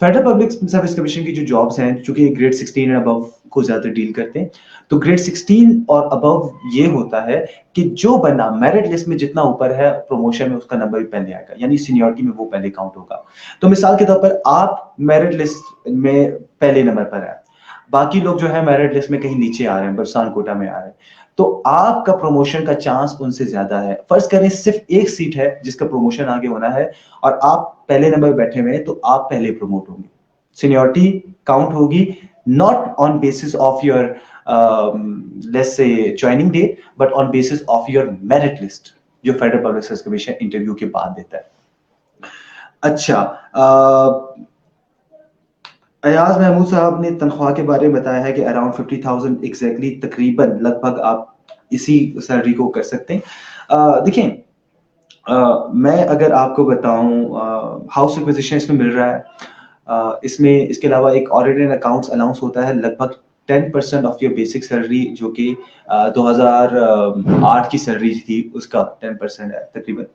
फेडरल पब्लिक सर्विस कमीशन की जो जॉब्स हैं, चूंकि ग्रेड 16 एंड अबव को ज्यादा डील करते हैं, तो ग्रेड 16 और अबव ये होता है कि जो बंदा मेरिट लिस्ट में जितना ऊपर है, प्रमोशन में उसका नंबर भी पहले आएगा, यानी सीनियरिटी में वो पहले काउंट होगा। तो मिसाल के तौर पर आप मेरिट लिस्ट में पहले नंबर पर है, बाकी लोग जो है मेरिट लिस्ट में कहीं नीचे आ रहे हैं, बरसान कोटा में आ रहे हैं, तो आपका प्रमोशन का चांस उनसे ज्यादा है। फर्ज करें सिर्फ एक सीट है जिसका प्रमोशन आगे होना है और आप पहले नंबर पे बैठे हुए हैं, तो आप पहले प्रमोट होंगे। सीनियरिटी काउंट होगी not on basis of your let's say joining date, but on basis of your merit list जो federal public service commission interview के बाद देता है। अच्छा, अयाज महमूद साहब ने तनख्वाह के बारे में बताया है कि अराउंड 50,000 एग्जैक्टली, तकरीबन लगभग आप इसी सैलरी को कर सकते हैं। देखिए, मैं अगर आपको बताऊं, हाउस रिक्विजिशन इसमें मिल रहा है, इसमें इसके अलावा एक ऑडिट एंड अकाउंट्स अलाउंस होता है लगभग 10% ऑफ योर बेसिक सैलरी, जो कि 2008 की सैलरी थी उसका 10% है तकरीबन।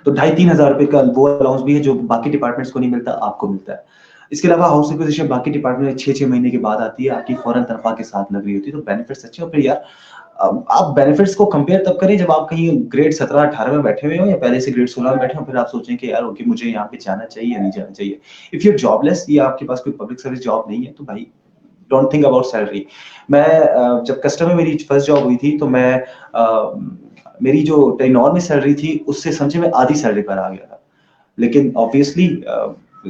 तो 2,500-3,000 रुपए का वो अलाउंस भी है जो बाकी डिपार्टमेंट्स को नहीं मिलता, आपको मिलता है। इसके अलावा हाउस रिक्विजिशन बाकी डिपार्टमेंट में 6-6 महीने के बाद आती है, आपकी फौरन तनख्वाह के साथ लग रही होती है, तो बेनिफिट्स अच्छे। और फिर यार आप बेनिफिट्स को कंपेयर तब करें जब आप कहीं ग्रेड 17-18 में बैठे हुए हो या पहले से ग्रेड 16 में बैठे हो, फिर आप सोचें कि यार ओके मुझे यहाँ पे जाना चाहिए या नहीं जाना चाहिए। इफ यू आर जॉबलेस या आपके पास कोई पब्लिक सर्विस जॉब नहीं है, तो भाई डोंट थिंक अबाउट सैलरी। मैं जब कस्टम में मेरी फर्स्ट जॉब हुई थी, तो मैं मेरी जो टेनोर में सैलरी थी उससे समझे मैं आधी सैलरी पर आ गया था। लेकिन ऑब्वियसली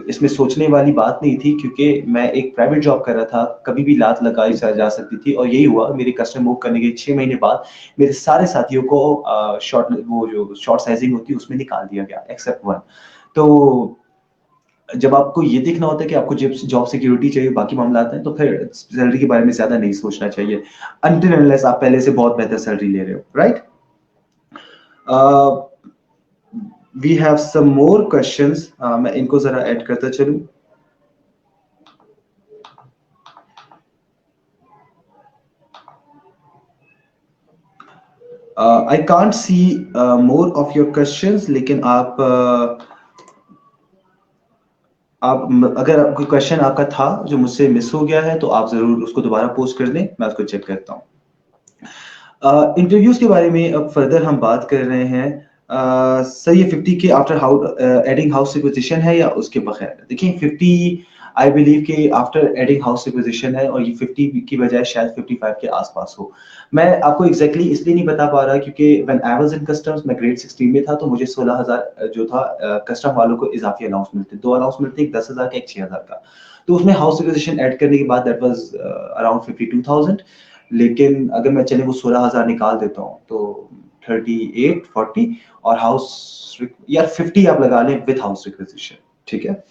इसमें सोचने वाली बात नहीं थी, क्योंकि मैं एक प्राइवेट जॉब कर रहा था, कभी भी लात लगाई जा सकती थी। और यही हुआ, मेरे कस्टम मूव करने के 6 महीने बाद मेरे सारे साथियों को शॉर्ट, वो जो शॉर्ट साइजिंग होती है उसमें निकाल दिया गया, एक्सेप्ट वन। तो जब आपको ये देखना होता है कि आपको जॉब सिक्योरिटी चाहिए, बाकी मामला आते हैं, तो फिर सैलरी के बारे में ज्यादा नहीं सोचना चाहिए अनटिल अनलेस आप पहले से बहुत बेहतर सैलरी ले रहे हो, right. We have some more questions, मैं इनको जरा ऐड करता चलूं। I can't see more of your questions, लेकिन आप अगर कोई क्वेश्चन आपका था जो मुझसे मिस हो गया है, तो आप जरूर उसको दोबारा पोस्ट कर दें, मैं उसको चेक करता हूँ। इंटरव्यूज के बारे में अब फर्दर हम बात कर रहे हैं। सर, ये 50 के आफ्टर एडिंग हाउस रिक्विजिशन है या उसके बगैर? देखिए, 50 आई बिलीव कि आफ्टर एडिंग हाउस रिक्विजिशन है, और ये 50 की बजाय शायद 55 के आसपास हो। मैं आपको एग्जैक्टली इसलिए नहीं बता पा रहा क्योंकि when I was in customs, मैं ग्रेड 16 में था, तो मुझे 16,000 जो था कस्टम वालों को इजाफी अलाउंस मिलते, 2 अलाउंस मिलते, एक 10,000 का, एक 6,000 का। तो उसमें हाउस रिक्विजिशन ऐड करने के बाद दैट वाज अराउंड 52,000। लेकिन अगर मैं चले वो 16,000 निकाल देता हूँ, तो 38, 40, और हाउस या 50 आप लगा लें विद हाउस रिक्विजिशन, ठीक है।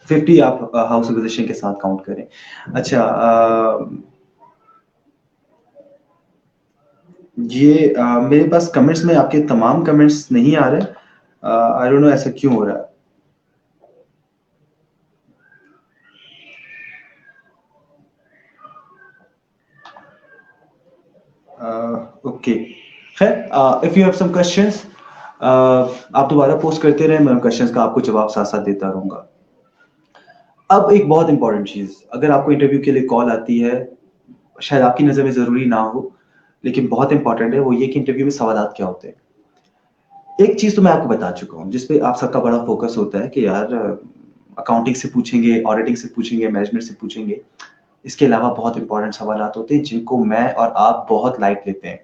50 आप हाउस रिक्विजिशन के साथ काउंट करें। अच्छा, ये मेरे पास कमेंट्स में आपके तमाम कमेंट्स नहीं आ रहे, आई डोंट नो ऐसा क्यों हो रहा है। ओके, खैर, if you have some questions, आप दोबारा पोस्ट करते रहे, मैं क्वेश्चंस का आपको जवाब साथ साथ देता रहूंगा। अब एक बहुत इंपॉर्टेंट चीज, अगर आपको इंटरव्यू के लिए कॉल आती है, शायद आपकी नजर में जरूरी ना हो, लेकिन बहुत इंपॉर्टेंट है, वो ये कि इंटरव्यू में सवालात क्या होते हैं। एक चीज तो मैं आपको बता चुका हूँ जिसपे आप सबका बड़ा फोकस होता है कि यार अकाउंटिंग से पूछेंगे, ऑडिटिंग से पूछेंगे, मैनेजमेंट से पूछेंगे। इसके अलावा बहुत इंपॉर्टेंट सवालात होते हैं जिनको मैं और आप बहुत लाइट लेते हैं।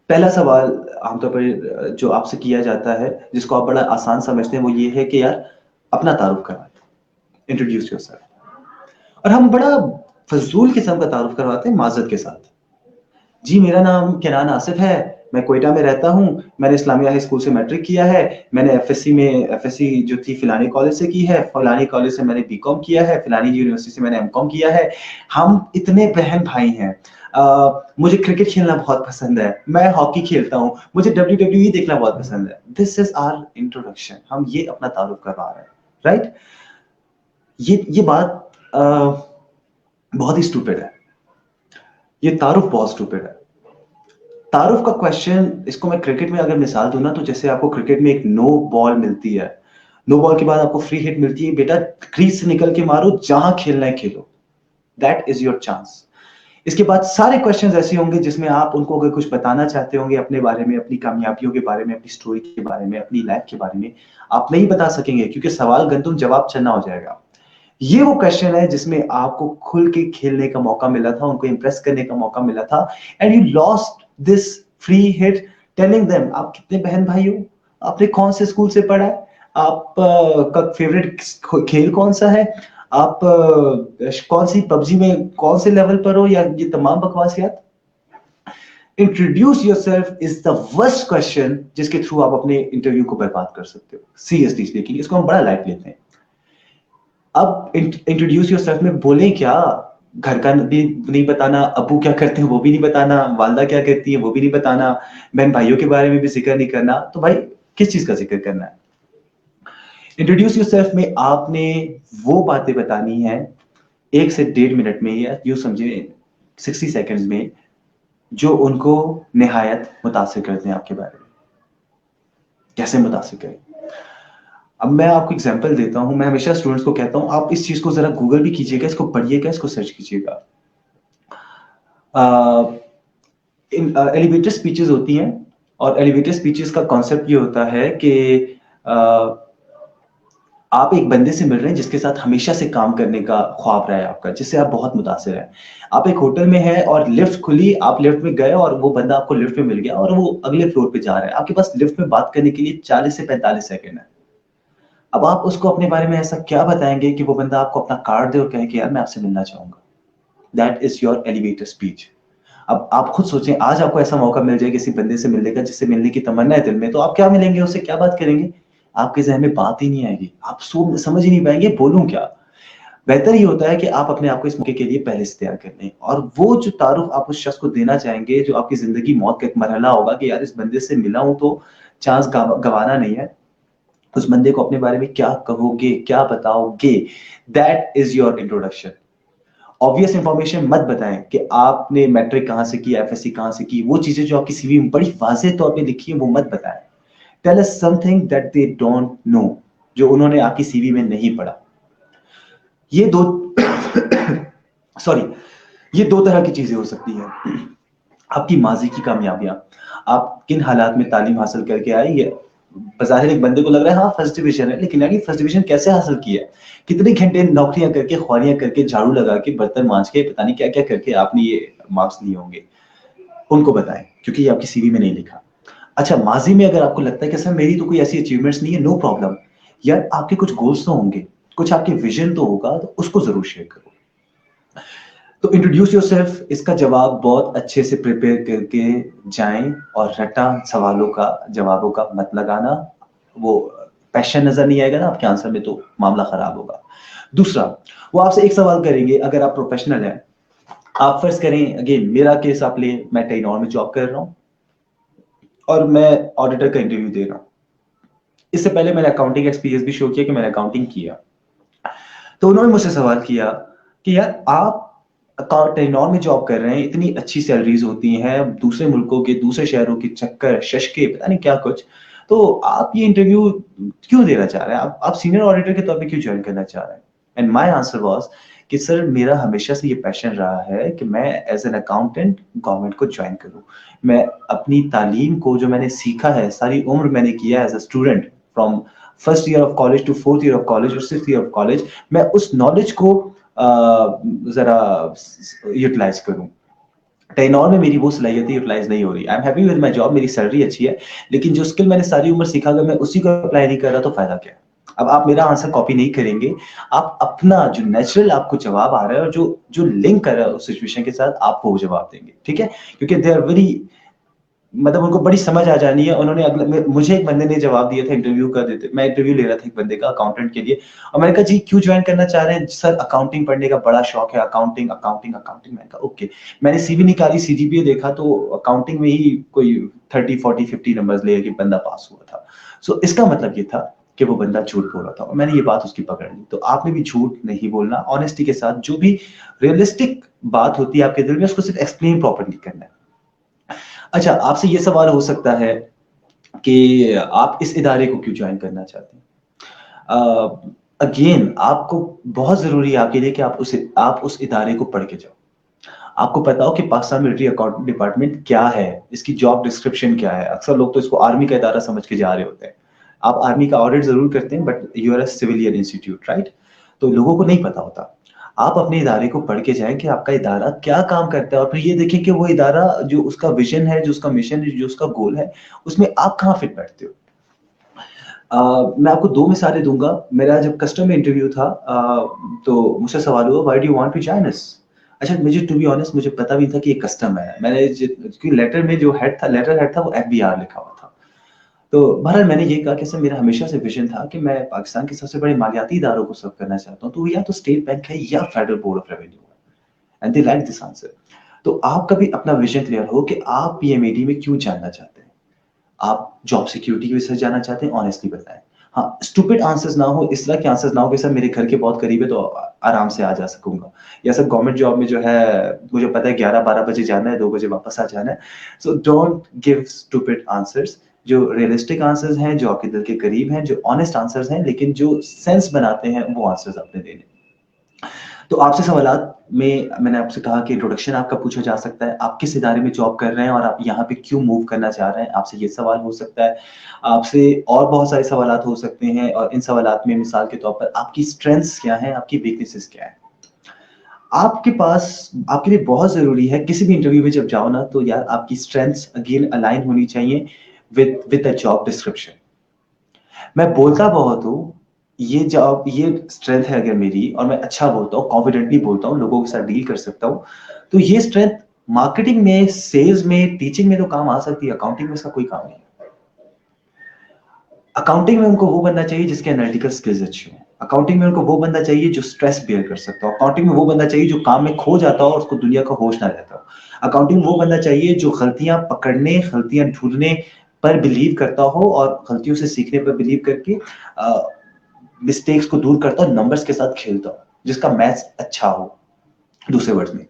पहला सवाल आमतौर पर जो आपसे किया जाता है, जिसको आप बड़ा आसान समझते हैं, वो ये है कि यार अपना तारुफ करवाएं, इंट्रोड्यूस योरसेल्फ। और हम बड़ा फजूल किस्म का तारुफ करवाते हैं माजरत के साथ। जी, मेरा नाम केनान आसिफ है, मैं कोयटा में रहता हूँ, मैंने इस्लामिया हाई स्कूल से मैट्रिक किया है, मैंने एफएससी जो थी फिलानी कॉलेज से की है, फलानी कॉलेज से मैंने बीकॉम किया है, फिलानी यूनिवर्सिटी से मैंने एमकॉम किया है। हम इतने बहन भाई हैं। मुझे क्रिकेट खेलना बहुत पसंद है, मैं हॉकी खेलता हूँ, मुझे WWE देखना बहुत पसंद है। दिस इज आवर इंट्रोडक्शन, हम ये अपना तारुफ करवा रहे हैं, राइट। ये बात बहुत ही स्टूपिड है, ये तारुफ बहुत स्टूपिड है। तारुफ का क्वेश्चन, इसको मैं क्रिकेट में अगर मिसाल दूं ना, तो जैसे आपको क्रिकेट में एक नो बॉल मिलती है, नो बॉल के बाद आपको फ्री हिट मिलती है, बेटा क्रीज से निकल के मारो, जहां खेलना है खेलो, दैट इज योर चांस। इसके बाद सारे क्वेश्चंस ऐसे होंगे जिसमें आप उनको अगर कुछ बताना चाहते होंगे अपने बारे में, अपनी कामयाबियों के बारे में, अपनी स्टोरी के बारे में, अपनी लाइफ के बारे में, आप नहीं बता सकेंगे क्योंकि सवाल गंतुम जवाब चलना हो जाएगा। ये वो क्वेश्चन है जिसमें आपको खुल के खेलने का मौका मिला था, उनको इंप्रेस करने का मौका मिला था, and you lost this free hit telling them आप कितने बहन भाई हो, आपने कौन से स्कूल से पढ़ा है, आप का फेवरेट खेल कौन सा है, आप कौन सी पबजी में कौन से लेवल पर हो, या ये तमाम बकवासियात। Introduce yourself is the worst question जिसके थ्रू आप अपने इंटरव्यू को बर्बाद कर सकते हो। सीरियसली स्पीकिंग, इसको हम बड़ा लाइट लेते हैं। अब इंट्रोड्यूस योरसेल्फ में बोले क्या, घर का भी नहीं बताना, अबू क्या करते हैं वो भी नहीं बताना, वालदा क्या करती है वो भी नहीं बताना, बहन भाइयों के बारे में भी जिक्र नहीं करना, तो भाई किस चीज का जिक्र करना है। इंट्रोड्यूस योरसेल्फ में आपने वो बातें बतानी है 1 से 1.5 मिनट में, या यूं समझे 60 सेकेंड्स में, जो उनको निहायत मुतासिर करते हैं आपके बारे में। कैसे मुतासिर करें? अब मैं आपको एग्जांपल देता हूं। मैं हमेशा स्टूडेंट्स को कहता हूं आप इस चीज को जरा गूगल भी कीजिएगा, इसको पढ़िएगा, इसको सर्च कीजिएगा। एलिवेटर स्पीचेस होती हैं, और एलिवेटर स्पीचेस का कॉन्सेप्ट ये होता है कि आप एक बंदे से मिल रहे हैं जिसके साथ हमेशा से काम करने का ख्वाब रहा है आपका, जिससे आप बहुत मुतासिर हैं। आप एक होटल में हैं और लिफ्ट खुली, आप लिफ्ट में गए और वो बंदा आपको लिफ्ट में मिल गया और वो अगले फ्लोर पे जा रहा है। आपके पास लिफ्ट में बात करने के लिए 40 से 45 सेकंड है। अब आप उसको अपने बारे में ऐसा क्या बताएंगे कि वो बंदा आपको अपना कार्ड दे और कहे कि यार मैं आपसे मिलना चाहूंगा। That is your elevator speech. अब आप खुद सोचें, आज आपको ऐसा मौका मिल जाए किसी बंदे से मिलने का जिससे मिलने की तमन्ना है दिल में, तो आप क्या मिलेंगे उससे, क्या बात करेंगे? आपके जहन में बात ही नहीं आएगी, आप समझ ही नहीं पाएंगे बोलूं क्या। बेहतर ये होता है कि आप अपने आप को इस मौके के लिए पहले से तैयार कर लें, और वो जो तारुफ आप उस शख्स को देना चाहेंगे, जो आपकी जिंदगी मौत का एक मरहला होगा कि यार इस बंदे से मिला हूं तो चांस गवाना नहीं है, उस बंदे को अपने बारे में क्या कहोगे, क्या बताओगे, that is your introduction. Obvious information मत बताएं कि आपने मैट्रिक कहां से किया, एफएससी कहां से की, वो चीजें जो आपकी सीवी में बड़ी वाज़ेह तौर पे लिखी है वो मत बताएं। Tell us something that they don't know, जो उन्होंने आपकी सीवी में नहीं पढ़ा। ये दो सॉरी, ये दो तरह की चीजें हो सकती हैं। आपकी माजी की कामयाबियां, आप किन हालात में तालीम हासिल करके आए, ये बज़ाहिर एक बंदे को लग रहा है हाँ फर्स्ट डिवीजन है, लेकिन यार फर्स्ट डिवीजन कैसे हासिल किया है, कितने घंटे नौकरियां करके, ख्वारियां करके, झाड़ू लगा के, बर्तन मांज के, पता नहीं क्या क्या करके आपने ये मार्क्स लिए होंगे, उनको बताएं, क्योंकि ये आपकी सीवी में नहीं लिखा। अच्छा, माजी में अगर आपको लगता है कि सर मेरी तो कोई ऐसी अचीवमेंट्स नहीं है, नो प्रॉब्लम, यार आपके कुछ गोल्स तो होंगे, कुछ आपके विजन तो होगा, तो उसको जरूर शेयर करो। तो इंट्रोड्यूस योरसेल्फ, इसका जवाब बहुत अच्छे से प्रिपेयर करके जाएं, और रटा सवालों का, जवाबों का मत लगाना। वो पैशन नजर नहीं आएगा ना आपके आंसर में, तो मामला खराब होगा। दूसरा, वो आपसे एक सवाल करेंगे, अगर आप प्रोफेशनल हैं, आप फर्ज करें, अगेन मेरा केस आप ले, मैं टेक्नोलॉजी में जॉब कर रहा हूं और मैं ऑडिटर का इंटरव्यू दे रहा हूं। इससे पहले मैंने अकाउंटिंग एक्सपीरियंस भी शो किया कि मैंने अकाउंटिंग किया। तो उन्होंने मुझसे सवाल किया कि यार आप टेक्नोलॉजी में जॉब कर रहे हैं, इतनी अच्छी सैलरीज होती हैं, दूसरे मुल्कों के, दूसरे शहरों के चक्कर शशके पता नहीं क्या कुछ, तो आप ये इंटरव्यू क्यों देना चाह रहे हैं, आप सीनियर ऑडिटर के तौर पे क्यों ज्वाइन करना चाह रहे हैं? एंड माय आंसर वाज कि सर मेरा हमेशा से ये पैशन रहा है कि मैं एज एन अकाउंटेंट गवर्नमेंट को ज्वाइन करूं। मैं अपनी तालीम को, जो मैंने सीखा है, सारी उम्र मैंने किया as a student, from first year of college to fourth year of college और सिक्स्थ ईयर ऑफ कॉलेज, मैं उस नॉलेज को जरा यूटिलाइज करूं। टेक्नोलॉजी में मेरी वो सलाहियत यूटिलाइज नहीं हो रही। I am happy with my job, मेरी सैलरी अच्छी है, लेकिन जो स्किल मैंने सारी उम्र सीखा, अगर मैं उसी को अप्लाई नहीं कर रहा तो फायदा क्या है? अब आप मेरा आंसर कॉपी नहीं करेंगे, आप अपना जो नेचुरल आपको जवाब आ रहा है और जो जो लिंक कर रहा है उस सिचुएशन के साथ, आपको वो जवाब देंगे, ठीक है? क्योंकि दे आर वेरी, मतलब उनको बड़ी समझ आ जानी है। उन्होंने अगले, मुझे एक बंदे ने जवाब दिया था इंटरव्यू कर देते, मैं इंटरव्यू ले रहा था एक बंदे का अकाउंटेंट के लिए, और मैंने कहा जी क्यों ज्वाइन करना चाह रहे हैं? सर अकाउंटिंग पढ़ने का बड़ा शौक है, अकाउंटिंग अकाउंटिंग अकाउंटिंग। मैंने कहा ओके। मैंने सीवी निकाली, सीजीपीए देखा, तो अकाउंटिंग में ही कोई 30 40 50 नंबर्स लेके बंदा पास हुआ था। सो इसका मतलब ये था कि वो बंदा झूठ बोल रहा था, और मैंने ये बात उसकी पकड़ ली। तो आपने भी झूठ नहीं बोलना, ऑनेस्टी के साथ जो भी रियलिस्टिक बात होती है आपके दिल में, उसको सिर्फ एक्सप्लेन प्रॉपर्ली करना है। अच्छा, आपसे ये सवाल हो सकता है कि आप इस इदारे को क्यों ज्वाइन करना चाहते हैं? अगेन आपको बहुत जरूरी है आपके लिए कि आप उस इदारे को पढ़ के जाओ। आपको पता हो कि पाकिस्तान मिलिट्री अकाउंट डिपार्टमेंट क्या है, इसकी जॉब डिस्क्रिप्शन क्या है। अक्सर लोग तो इसको आर्मी का इदारा समझ के जा रहे होते हैं। आप आर्मी का ऑडिट जरूर करते हैं, but you are a civilian institute, right? तो लोगों को नहीं पता होता। आप अपने इदारे को पढ़ के जाएं कि आपका इदारा क्या काम करता है, और फिर ये देखें कि वो इदारा जो उसका विजन है, जो उसका मिशन है, जो उसका गोल है, उसमें आप कहाँ फिट बैठते हो। मैं आपको दो मिसालें दूंगा। मेरा जब कस्टम में इंटरव्यू था, तो मुझसे सवाल हुआ, why do you want to join us. अच्छा, मुझे टू बी ऑनेस्ट मुझे पता भी था कि ये कस्टम है। मैंने क्योंकि लेटर में जो हेड था, लेटर हेड था, वो एफबीआर लिखा हुआ था। तो बहरहाल मैंने ये कहा कि सर मेरा हमेशा से विजन था कि मैं पाकिस्तान के सबसे बड़े मालियाती इदारों को सर्व करना चाहता हूँ, तो वो या तो स्टेट बैंक है या फेडरल बोर्ड ऑफ रेवेन्यू है। And they like this answer. तो आपका भी अपना विजन क्लियर हो कि आप पीएमएडी में क्यों जानना चाहते हैं। आप जॉब सिक्योरिटी की वजह से जाना चाहते हैं, ऑनेस्टली बताएं। हाँ, स्टूपिड आंसर्स ना हो, इस तरह के आंसर्स ना हो कि सर मेरे घर के बहुत करीब है तो आराम से आ जा सकूंगा, या सर गवर्नमेंट जॉब में जो है मुझे पता है 11-12 बजे जाना है, 2 बजे वापस आ जाना है। So don't give stupid answers. जो रियलिस्टिक आंसर्स हैं, जो आपके दिल के करीब हैं, जो ऑनेस्ट आंसर्स हैं, लेकिन जो सेंस बनाते हैं, वो आंसर्स आपने देने। तो आपसे सवालात में मैंने आपसे कहा कि इंट्रोडक्शन आपका पूछा जा सकता है, आप किस इदारे में जॉब कर रहे हैं और आप यहाँ पे क्यों मूव करना चाह रहे हैं, आपसे ये सवाल हो सकता है। आपसे और बहुत सारे सवालात हो सकते हैं, और इन सवालात में मिसाल के तौर पर आपकी स्ट्रेंथ्स क्या है, आपकी वीकनेसेस क्या है। आपके पास, आपके लिए बहुत जरूरी है किसी भी इंटरव्यू में जब जाओ ना, तो यार आपकी स्ट्रेंथ्स अगेन अलाइन होनी चाहिए विद द जॉब डिस्क्रिप्शन। मैं बोलता बहुत हूँ, ये जॉब, ये स्ट्रेंथ है अगर मेरी, और मैं अच्छा बोलता हूँ, कॉन्फिडेंटली बोलता हूँ, लोगों के साथ डील कर सकता हूँ, तो ये स्ट्रेंथ मार्केटिंग में, सेल्स में, टीचिंग में तो काम आ सकती है, अकाउंटिंग में इसका कोई काम नहीं। अकाउंटिंग में उनको वो बनना चाहिए जिसके एनालिटिकल स्किल्स अच्छे हों। अकाउंटिंग में उनको वो बंदा चाहिए जो स्ट्रेस बेयर कर सकता हो। अकाउंटिंग में वो बंदा चाहिए जो काम में खो जाता हो और उसको दुनिया का होश ना रहता हो। अकाउंटिंग में वो बंदा चाहिए जो गलतियां पकड़ने, गलतियां ढूंढने पर बिलीव करता हो, और गलतियों से सीखने पर बिलीव करके मिस्टेक्स को दूर करता हो, नंबर्स के साथ खेलता हो, जिसका मैथ्स अच्छा हो, दूसरे वर्ड्स में।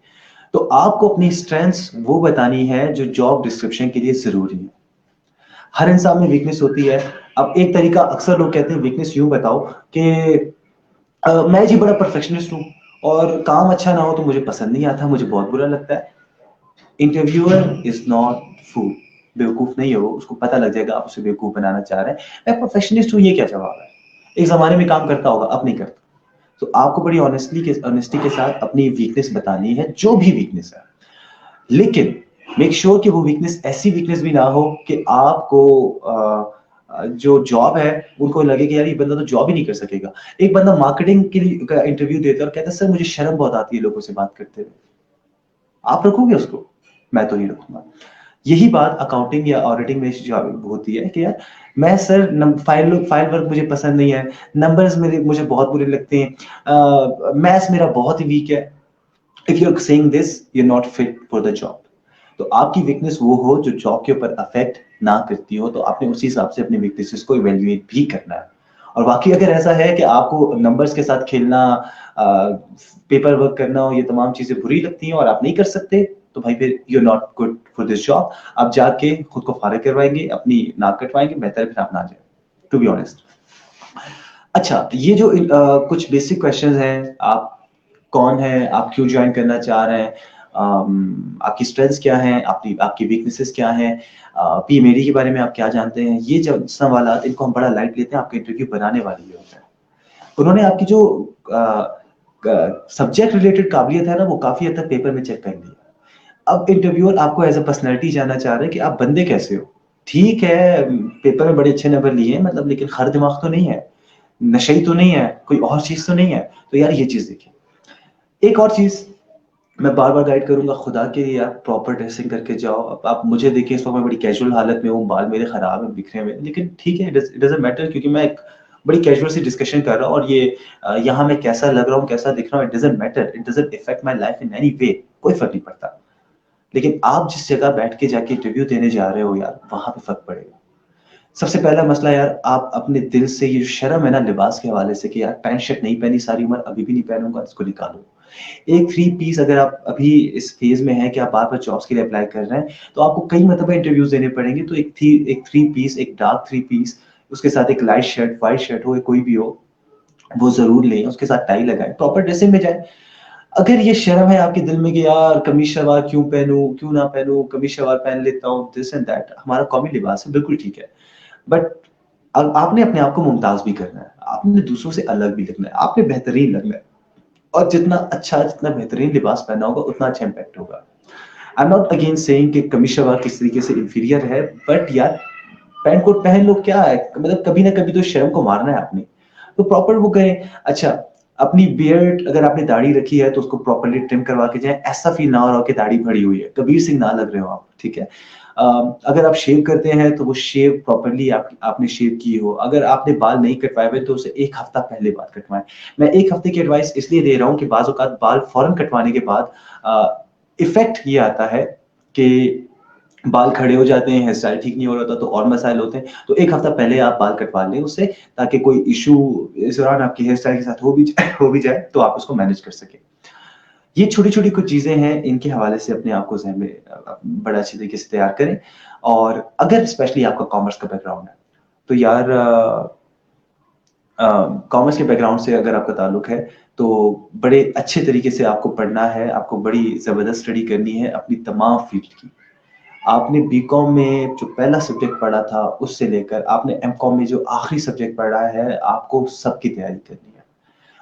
तो आपको अपनी स्ट्रेंथ्स वो बतानी है जो जॉब डिस्क्रिप्शन के लिए जरूरी है। हर इंसान में वीकनेस होती है। अब एक तरीका, अक्सर लोग कहते हैं वीकनेस यूं बताओ कि मैं जी बड़ा परफेक्शनिस्ट हूँ, और काम अच्छा ना हो तो मुझे पसंद नहीं आता, मुझे बहुत बुरा लगता है। इंटरव्यूअर इज नॉट फूल, बेवकूफ नहीं है वो, उसको पता लग जाएगा आप उसे बेवकूफ बनाना चाह रहे हैं। मैं परफेक्शनिस्ट हूँ, ये क्या जवाब है। एक जमाने में काम करता होगा, अब नहीं करता। तो आपको बड़ी ऑनेस्टी के साथ अपनी वीकनेस बतानी है, जो भी वीकनेस है। लेकिन मेक श्योर कि वो वीकनेस ऐसी वीकनेस भी ना हो कि आपको जो जॉब है उनको लगे कि यार ये बंदा तो जॉब ही नहीं कर सकेगा। एक बंदा मार्केटिंग के लिए का इंटरव्यू देता है और कहता है सर मुझे शर्म बहुत आती है लोगों से बात करते हुए। आप रखोगे उसको? मैं तो नहीं रखूंगा। यही बात अकाउंटिंग या ऑडिटिंग में होती है कि यार मैं सर फाइल फाइल वर्क मुझे पसंद नहीं है, नंबर्स मेरे मुझे बहुत बुरे लगते हैं, मैथ्स मेरा बहुत ही वीक है। If you are saying this, you are not fit for the job. तो आपकी वीकनेस वो हो जो जॉब के ऊपर अफेक्ट ना करती हो, तो आपने उसी हिसाब से अपनी वीकनेसेस को इवेल्युएट भी करना है। और बाकी अगर ऐसा है कि आपको नंबर्स के साथ खेलना, पेपर वर्क करना, ये तमाम चीजें बुरी लगती हैं और आप नहीं कर सकते, तो भाई फिर you are not good for this job. आप जाके खुद को फारिग करवाएंगे, अपनी नाक कटवाएंगे, बेहतर फिर आप ना जाए, टू बी ऑनेस्ट। अच्छा, तो ये जो कुछ बेसिक क्वेश्चंस हैं, आप कौन है, आप क्यों ज्वाइन करना चाह रहे हैं, आपकी स्ट्रेंथ्स क्या हैं, आपकी आपकी वीकनेसेस क्या हैं, पीएमएडी के बारे में आप क्या जानते हैं, ये जब सवाल इनको हम बड़ा लाइट लेते हैं, आपका इंटरव्यू बनाने वाली होता है। उन्होंने आपकी जो सब्जेक्ट रिलेटेड काबिलियत है ना, वो काफी हद तक पेपर में चेक कर ली है। अब इंटरव्यूअर आपको एज अ पर्सनैलिटी जानना चाह रहे हैं कि आप बंदे कैसे हो। ठीक है, पेपर में बड़े अच्छे नंबर लिए हैं मतलब, लेकिन खर दिमाग तो नहीं है, नशे तो नहीं है, कोई और चीज तो नहीं है। तो यार ये चीज देखिए। एक और चीज मैं बार बार गाइड करूंगा, खुदा के लिए आप प्रॉपर ड्रेसिंग करके जाओ। अब आप मुझे देखिए, इस वक्त मैं बड़ी कैजुअल हालत में हूँ, बाल मेरे खराब है, बिखरे हुए हैं, लेकिन ठीक है, इट डजंट मैटर, क्योंकि मैं एक बड़ी कैजुअल सी डिस्कशन कर रहा हूँ, और ये यहाँ मैं कैसा लग रहा हूँ, कैसा दिख रहा हूँ, it doesn't matter, it doesn't effect my life in any way, कोई फर्क नहीं पड़ता। लेकिन आप जिस जगह बैठ के जाके इंटरव्यू देने जा रहे हो यार, वहां पे फर्क पड़ेगा। सबसे पहला मसला यार, आप अपने दिल से ये जो शर्म है ना लिबास के हवाले से कि यार पैंट शर्ट नहीं पहनी सारी उम्र, अभी भी नहीं पहनूंगा, इसको निकालो। एक थ्री पीस, अगर आप अभी इस फेज में हैं कि आप बार बार जॉब्स के लिए अप्लाई कर रहे हैं, तो आपको कई मतलब इंटरव्यूज देने पड़ेंगे, तो एक थ्री पीस, एक डार्क थ्री पीस, उसके साथ एक लाइट शर्ट, व्हाइट शर्ट हो, कोई भी हो, वो जरूर लें, उसके साथ टाई लगाएं, प्रॉपर ड्रेसिंग में जाए। अगर ये शर्म है आपके दिल में कि यार कमीज शलवार क्यों पहनूं, क्यों ना पहनूं, कमीज शलवार पहन लेता हूँ, दिस एंड दैट, हमारा कौमी लिबास है, बिल्कुल ठीक है। बट आपने अपने आप को मुमताज भी करना है, आपने दूसरों से अलग भी लगना है, आपने बेहतरीन लगना है। और जितना अच्छा, जितना बेहतरीन लिबास पहना होगा उतना अच्छा इम्पैक्ट होगा। आई एम नॉट अगेन सेइंग कि कमीज शलवार किस तरीके से इंफीरियर है, बट यार पैंट कोट पहन लो, क्या है, मतलब कभी ना कभी तो शर्म को मारना है आपने, तो प्रॉपर वो करें। अच्छा, अपनी बियर्ड, अगर आपने दाढ़ी रखी है तो उसको प्रॉपरली ट्रिम करवा के जाए, ऐसा फील ना हो रहा हो कि दाढ़ी भरी हुई है, कबीर सिंह ना लग रहे हो आप, ठीक है। अगर आप शेव करते हैं तो वो शेव प्रॉपरली आपने शेव की हो। अगर आपने बाल नहीं कटवाए हुए तो उसे एक हफ्ता पहले बाल कटवाएं। मैं एक हफ्ते की एडवाइस इसलिए दे रहा हूँ कि बाज़ औक़ात बाल फौरन कटवाने के बाद इफेक्ट ये आता है कि बाल खड़े हो जाते हैं, हेयर स्टाइल ठीक नहीं हो रहा था तो और मसाइल होते हैं। तो एक हफ्ता पहले आप बाल कटवा लें उससे, ताकि कोई इशू इस दौरान आपके हेयर स्टाइल के साथ हो भी जाए तो आप उसको मैनेज कर सकें। ये छोटी-छोटी कुछ चीज़ें हैं, इनके हवाले से अपने आप को ज़हन में बड़ा अच्छे तरीके से तैयार करें। और अगर स्पेशली आपका कॉमर्स का बैकग्राउंड है, तो यार कॉमर्स के बैकग्राउंड से अगर आपका ताल्लुक है, तो बड़े अच्छे तरीके से आपको पढ़ना है, आपको बड़ी ज़बरदस्त स्टडी करनी है अपनी तमाम फ़ील्ड की। आपने बीकॉम में जो पहला सब्जेक्ट पढ़ा था, उससे लेकर आपने एमकॉम में जो आखिरी सब्जेक्ट पढ़ा है, आपको सबकी तैयारी करनी है।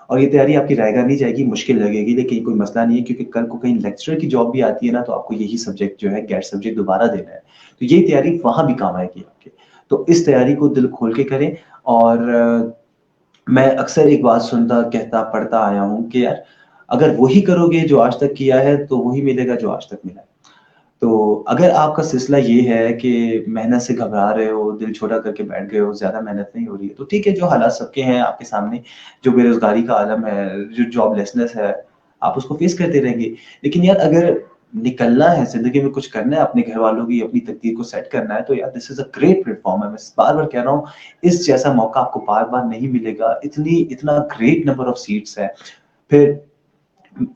और ये तैयारी आपकी रायगा नहीं जाएगी, मुश्किल लगेगी, लेकिन कोई मसला नहीं है, क्योंकि कल को कहीं लेक्चरर की जॉब भी आती है ना, तो आपको यही सब्जेक्ट जो है, गेट सब्जेक्ट दोबारा देना है। तो ये तैयारी वहाँ भी काम आएगी आपके। तो इस तैयारी को दिल खोल के करें। और मैं अक्सर एक बात सुनता, कहता, पढ़ता आया हूँ कि यार अगर वही करोगे जो आज तक किया है, तो वही मिलेगा जो आज तक मिला है। तो अगर आपका सिलसिला ये है कि मेहनत से घबरा रहे हो, दिल छोटा करके बैठ गए हो, ज़्यादा मेहनत नहीं हो रही है, तो ठीक है, जो हालात सबके हैं आपके सामने, जो बेरोज़गारी का आलम है, जो जॉबलेसनेस है, आप उसको फेस करते रहेंगे। लेकिन यार अगर निकलना है, ज़िंदगी में कुछ करना है, अपने घरवालों की, अपनी तकदीर को सेट करना है, तो यार this is a great platform है। मैं बार-बार कह रहा हूँ, इस जैसा मौका आपको बार-बार नहीं मिलेगा। इतना ग्रेट नंबर ऑफ सीट्स है। फिर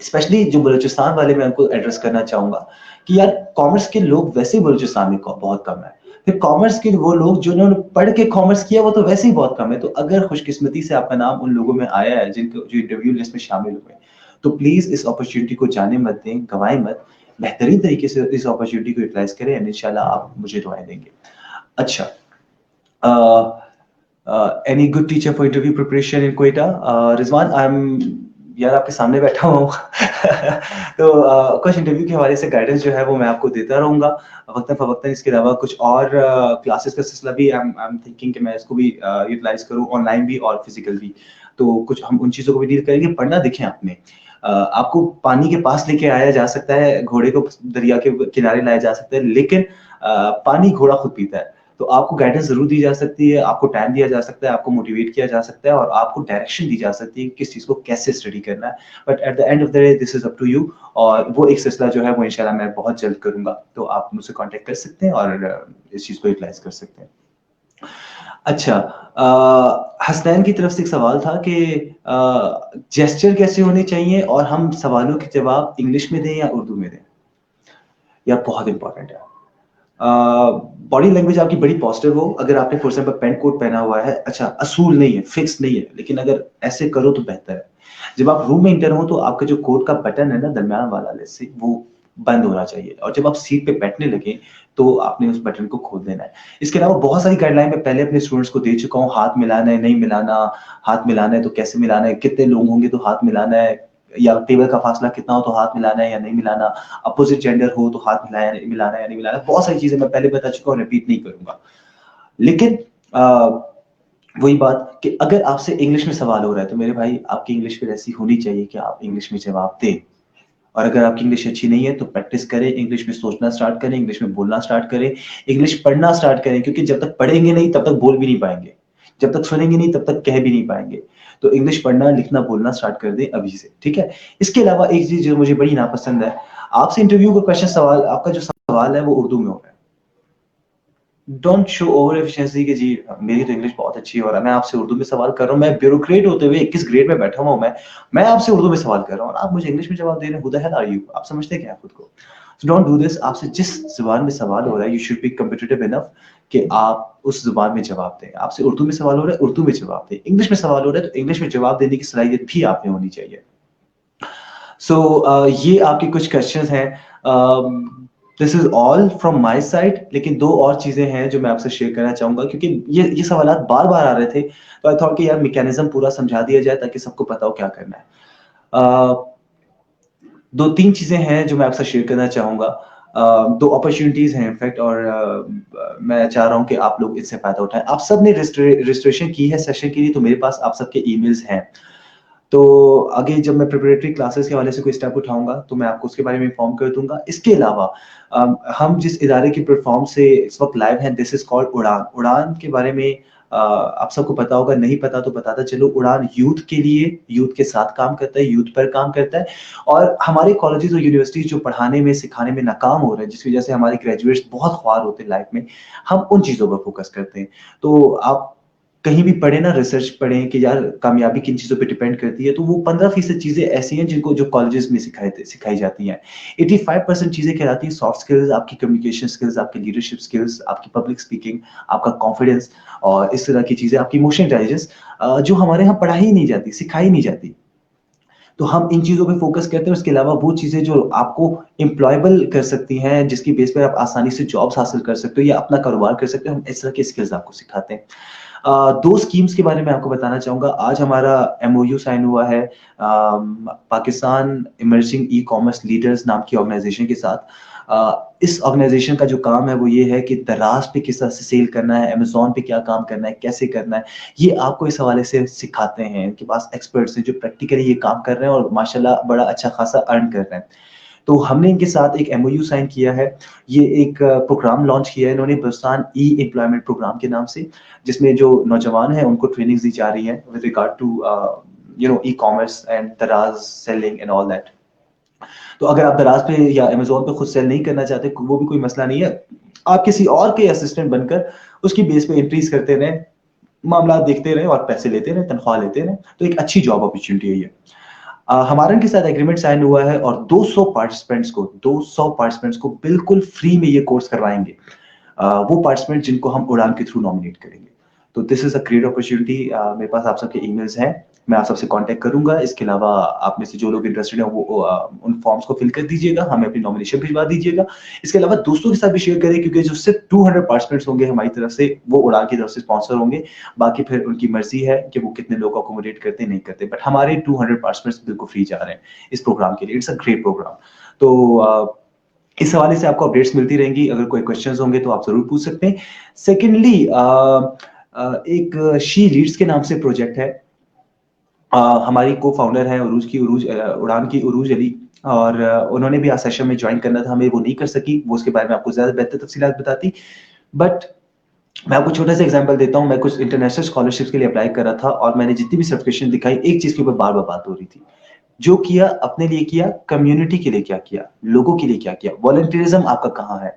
स्पेशली जो बलूचिस्तान वाले, मैं उनको एड्रेस करना चाहूँगा कि यार कॉमर्स के लोग वैसे ही बलूचिस्तान में बहुत कम है। फिर कॉमर्स के वो लोग जिन्होंने पढ़ के कॉमर्स किया, वो तो वैसे ही बहुत कम है। तो अगर खुशकिस्मती से आपका नाम उन लोगों में आया है जिनको जो इंटरव्यू लिस्ट में शामिल हुए, तो प्लीज़ इस अपॉर्च्युनिटी को जाने मत दें, गँवाएँ मत। बेहतरीन तरीके से इस अपॉर्च्युनिटी को यूटिलाइज़ करें एंड इंशाल्लाह आप मुझे दुआएँ देंगे। अच्छा, any good teacher for interview preparation in Quetta? Rizwan, I am, यार आपके सामने बैठा हुआ हूँ। तो कुछ इंटरव्यू के हवाले से गाइडेंस जो है वो मैं आपको देता रहूंगा वक्तन फवक्तन। इसके अलावा कुछ और क्लासेस का सिलसिला भी आई एम थिंकिंग कि मैं इसको भी यूटिलाइज करूँ, ऑनलाइन भी और फिजिकल भी। तो कुछ हम उन चीज़ों को भी डील करेंगे। पढ़ना देखें आपने, आपको पानी के पास लेके आया जा सकता है, घोड़े को दरिया के किनारे लाया जा सकता है, लेकिन पानी घोड़ा खुद पीता है। तो आपको गाइडेंस ज़रूर दी जा सकती है, आपको टाइम दिया जा सकता है, आपको मोटिवेट किया जा सकता है और आपको डायरेक्शन दी जा सकती है कि किस चीज़ को कैसे स्टडी करना है। But at the end of the day this is up to you. और वो एक सिलसिला जो है वो इंशाल्लाह मैं बहुत जल्द करूँगा। तो आप मुझसे कॉन्टैक्ट कर सकते हैं और इस चीज़ को यूटिलाइज़ कर सकते हैं। अच्छा, हसनैन की तरफ से एक सवाल था कि जेस्चर कैसे होने चाहिए और हम सवालों के जवाब इंग्लिश में दें या उर्दू में दें? यार बहुत इंपॉर्टेंट है। बॉडी लैंग्वेज आपकी बड़ी पॉजिटिव हो। अगर आपने फॉर एग्जांपल पैंट कोट पहना हुआ है, अच्छा असूल नहीं है, फिक्स नहीं है, लेकिन अगर ऐसे करो तो बेहतर है। जब आप रूम में एंटर हो तो आपका जो कोट का बटन है ना, दरमियान वाला लेट्स से, वो बंद होना चाहिए और जब आप सीट पे बैठने लगे तो आपने उस बटन को खोल देना है। इसके अलावा बहुत सारी गाइडलाइन मैं पहले अपने स्टूडेंट्स को दे चुका हूँ। हाथ मिलाना है, नहीं मिलाना, हाथ मिलाना है तो कैसे मिलाना है, कितने लोग होंगे तो हाथ मिलाना है, या टेबल का फासला कितना हो तो हाथ मिलाना है या नहीं मिलाना, अपोजिट जेंडर हो तो हाथ मिलाना है या नहीं मिलाना। बहुत सारी चीजें मैं पहले बता चुका हूँ, रिपीट नहीं करूंगा। लेकिन वही बात कि अगर आपसे इंग्लिश में सवाल हो रहा है तो मेरे भाई आपकी इंग्लिश फिर ऐसी होनी चाहिए कि आप इंग्लिश में जवाब दें। और अगर आपकी इंग्लिश अच्छी नहीं है तो प्रैक्टिस करें, इंग्लिश में सोचना स्टार्ट करें, इंग्लिश में बोलना स्टार्ट करें, इंग्लिश पढ़ना स्टार्ट करें, क्योंकि जब तक पढ़ेंगे नहीं तब तक बोल भी नहीं पाएंगे, जब तक सुनेंगे नहीं तब तक कह भी नहीं पाएंगे। तो इंग्लिश पढ़ना, लिखना, बोलना स्टार्ट कर दें अभी से, ठीक है। इसके अलावा एक चीज जो मुझे बड़ी नापसंद है, आपसे इंटरव्यू का क्वेश्चन, सवाल, आपका जो सवाल है वो उर्दू में हो रहा है। डोंट शो ओवर एफिशिएंसी कि जी मेरी तो इंग्लिश बहुत अच्छी है और मैं आपसे उर्दू में सवाल कर रहा हूँ। मैं ब्यूरोक्रेट होते हुए 21 ग्रेड में बैठा हुआ हूँ, मैं आपसे उर्दू में सवाल कर रहा हूँ और आप मुझे इंग्लिश में जवाब दे रहे हैं। Who the hell are you? आप समझते हैं क्या खुद को? So don't do this. आपसे जिस जुबान में सवाल हो रहा है, you should be competitive enough कि आप उस जुबान में जवाब दें। आपसे उर्दू में सवाल हो रहा है, उर्दू में जवाब दें। इंग्लिश में सवाल हो रहा है तो इंग्लिश में जवाब देने की सलाहियत भी आप में होनी चाहिए। सो ये आपके कुछ क्वेश्चंस हैं। This is all from my side, लेकिन दो और चीजें हैं जो मैं आपसे शेयर करना चाहूंगा, क्योंकि ये सवालात बार बार आ रहे थे, तो आई थॉट कि यार मैकेनिज्म पूरा समझा दिया जाए ताकि सबको पता हो क्या करना है। दो तीन चीजें हैं जो मैं आपसे शेयर करना चाहूंगा। दो अपॉर्चुनिटीज हैं इनफैक्ट, और मैं चाह रहा हूं कि आप लोग इससे फायदा उठाएं। आप सब ने रजिस्ट्रेशन की है सेशन के लिए, तो मेरे पास आप सबके ईमेल्स हैं। तो आगे जब मैं प्रिपरेटरी क्लासेस के हवाले से कोई स्टेप उठाऊंगा तो मैं आपको उसके बारे में इन्फॉर्म कर दूंगा। इसके अलावा हम जिस इदारे की प्लेटफॉर्म से इस वक्त लाइव हैं, दिस इज कॉल्ड उड़ान। उड़ान के बारे में आप सबको पता होगा, नहीं पता तो बताता चलो। उड़ान यूथ के लिए, यूथ के साथ काम करता है, यूथ पर काम करता है। और हमारे कॉलेजेस और यूनिवर्सिटीज जो पढ़ाने में सिखाने में नाकाम हो रहे हैं, जिसकी वजह से हमारे ग्रेजुएट्स बहुत ख्वार होते हैं लाइफ में, हम उन चीजों पर फोकस करते हैं। तो आप कहीं भी पढ़े ना, रिसर्च पढ़ें कि यार कामयाबी किन चीजों पे डिपेंड करती है, तो वो 15% चीजें ऐसी हैं जिनको जो कॉलेजेस में सिखाई जाती हैं। 85% चीजें कहलाती हैं सॉफ्ट स्किल्स, आपकी कम्युनिकेशन स्किल्स, आपकी लीडरशिप स्किल्स, आपकी पब्लिक स्पीकिंग, आपका कॉन्फिडेंस, और इस तरह की चीजें, आपकी इमोशनल इंटेलिजेंस, जो हमारे यहाँ पढ़ाई ही नहीं जाती, सिखाई नहीं जाती। तो हम इन चीजों पे फोकस करते हैं। उसके अलावा वो चीजें जो आपको एम्प्लॉयबल कर सकती हैं, जिसकी बेस पर आप आसानी से जॉब्स हासिल कर सकते हो या अपना कारोबार कर सकते हो, हम इस तरह के स्किल्स आपको सिखाते हैं। दो स्कीम्स के बारे में आपको बताना चाहूंगा। आज हमारा एमओयू साइन हुआ है Pakistan emerging e commerce leaders नाम की ऑर्गेनाइजेशन के साथ। इस ऑर्गेनाइजेशन का जो काम है वो ये है कि दराज पे किस तरह से सेल करना है, अमेजोन पे क्या काम करना है, कैसे करना है, ये आपको इस हवाले से सिखाते हैं। इनके पास एक्सपर्ट्स हैं जो प्रैक्टिकली ये काम कर रहे हैं और माशाल्लाह बड़ा अच्छा खासा अर्न कर रहे हैं। तो हमने इनके साथ एक एमओयू साइन किया है। ये एक प्रोग्राम लॉन्च किया है इन्होंने, हिंदुस्तान ई एम्प्लॉयमेंट प्रोग्राम के नाम से, जिसमें जो नौजवान हैं उनको ट्रेनिंग दी जा रही है with regard to e commerce and Daraz selling and all that. तो अगर आप दराज पे या अमेजोन पे खुद सेल नहीं करना चाहते, वो भी कोई मसला नहीं है। आप किसी और के असिस्टेंट बनकर उसकी बेस पे इंक्रीज करते रहे, मामला देखते रहे और पैसे लेते रहे, तनख्वाह लेते रहे, तो एक अच्छी जॉब अपॉर्चुनिटी है ये। हमारे इनके साथ एग्रीमेंट साइन हुआ है और 200 पार्टिसिपेंट्स को बिल्कुल फ्री में ये कोर्स करवाएंगे। वो पार्टिसिपेंट जिनको हम उड़ान के थ्रू नॉमिनेट करेंगे। तो this is a great opportunity. मेरे पास आप सबके ईमेल्स हैं, मैं आप सबसे कांटेक्ट करूंगा। इसके अलावा आप में से जो लोग इंटरेस्टेड हैं वो उन फॉर्म्स को फिल कर दीजिएगा, हमें अपनी नॉमिनेशन भिजवा दीजिएगा। इसके अलावा दोस्तों के साथ भी शेयर करें, क्योंकि जो सिर्फ 200 पार्टिसिपेंट्स होंगे हमारी तरफ से, वो उड़ान की तरफ से स्पॉन्सर होंगे। बाकी फिर उनकी मर्जी है कि वो कितने लोग अकोमोडेट करते नहीं करते, बट हमारे 200 पार्टिसिपेंट्स बिल्कुल फ्री जा रहे हैं इस प्रोग्राम के लिए। It's a great program. तो इस हवाले से आपको अपडेट्स मिलती रहेंगी। अगर कोई क्वेश्चंस होंगे तो आप जरूर पूछ सकते हैं। सेकेंडली, एक शी लीड्स के नाम से प्रोजेक्ट है। हमारी को फाउंडर है उड़ान की उरूज अली, और उन्होंने भी आज सेशन में ज्वाइन करना था, हमें वो नहीं कर सकी। वो उसके बारे में आपको ज्यादा बेहतर तफसीलात बताती। बट मैं आपको छोटा सा एग्जांपल देता हूँ। मैं कुछ इंटरनेशनल स्कॉलरशिप के लिए अप्लाई कर रहा था, और मैंने जितनी भी सर्टिफिकेशन दिखाई, एक चीज के ऊपर बार बार बात हो रही थी। जो किया अपने लिए किया, कम्युनिटी के लिए क्या किया, लोगों के लिए क्या किया, वॉलंटियरिज्म आपका कहाँ है।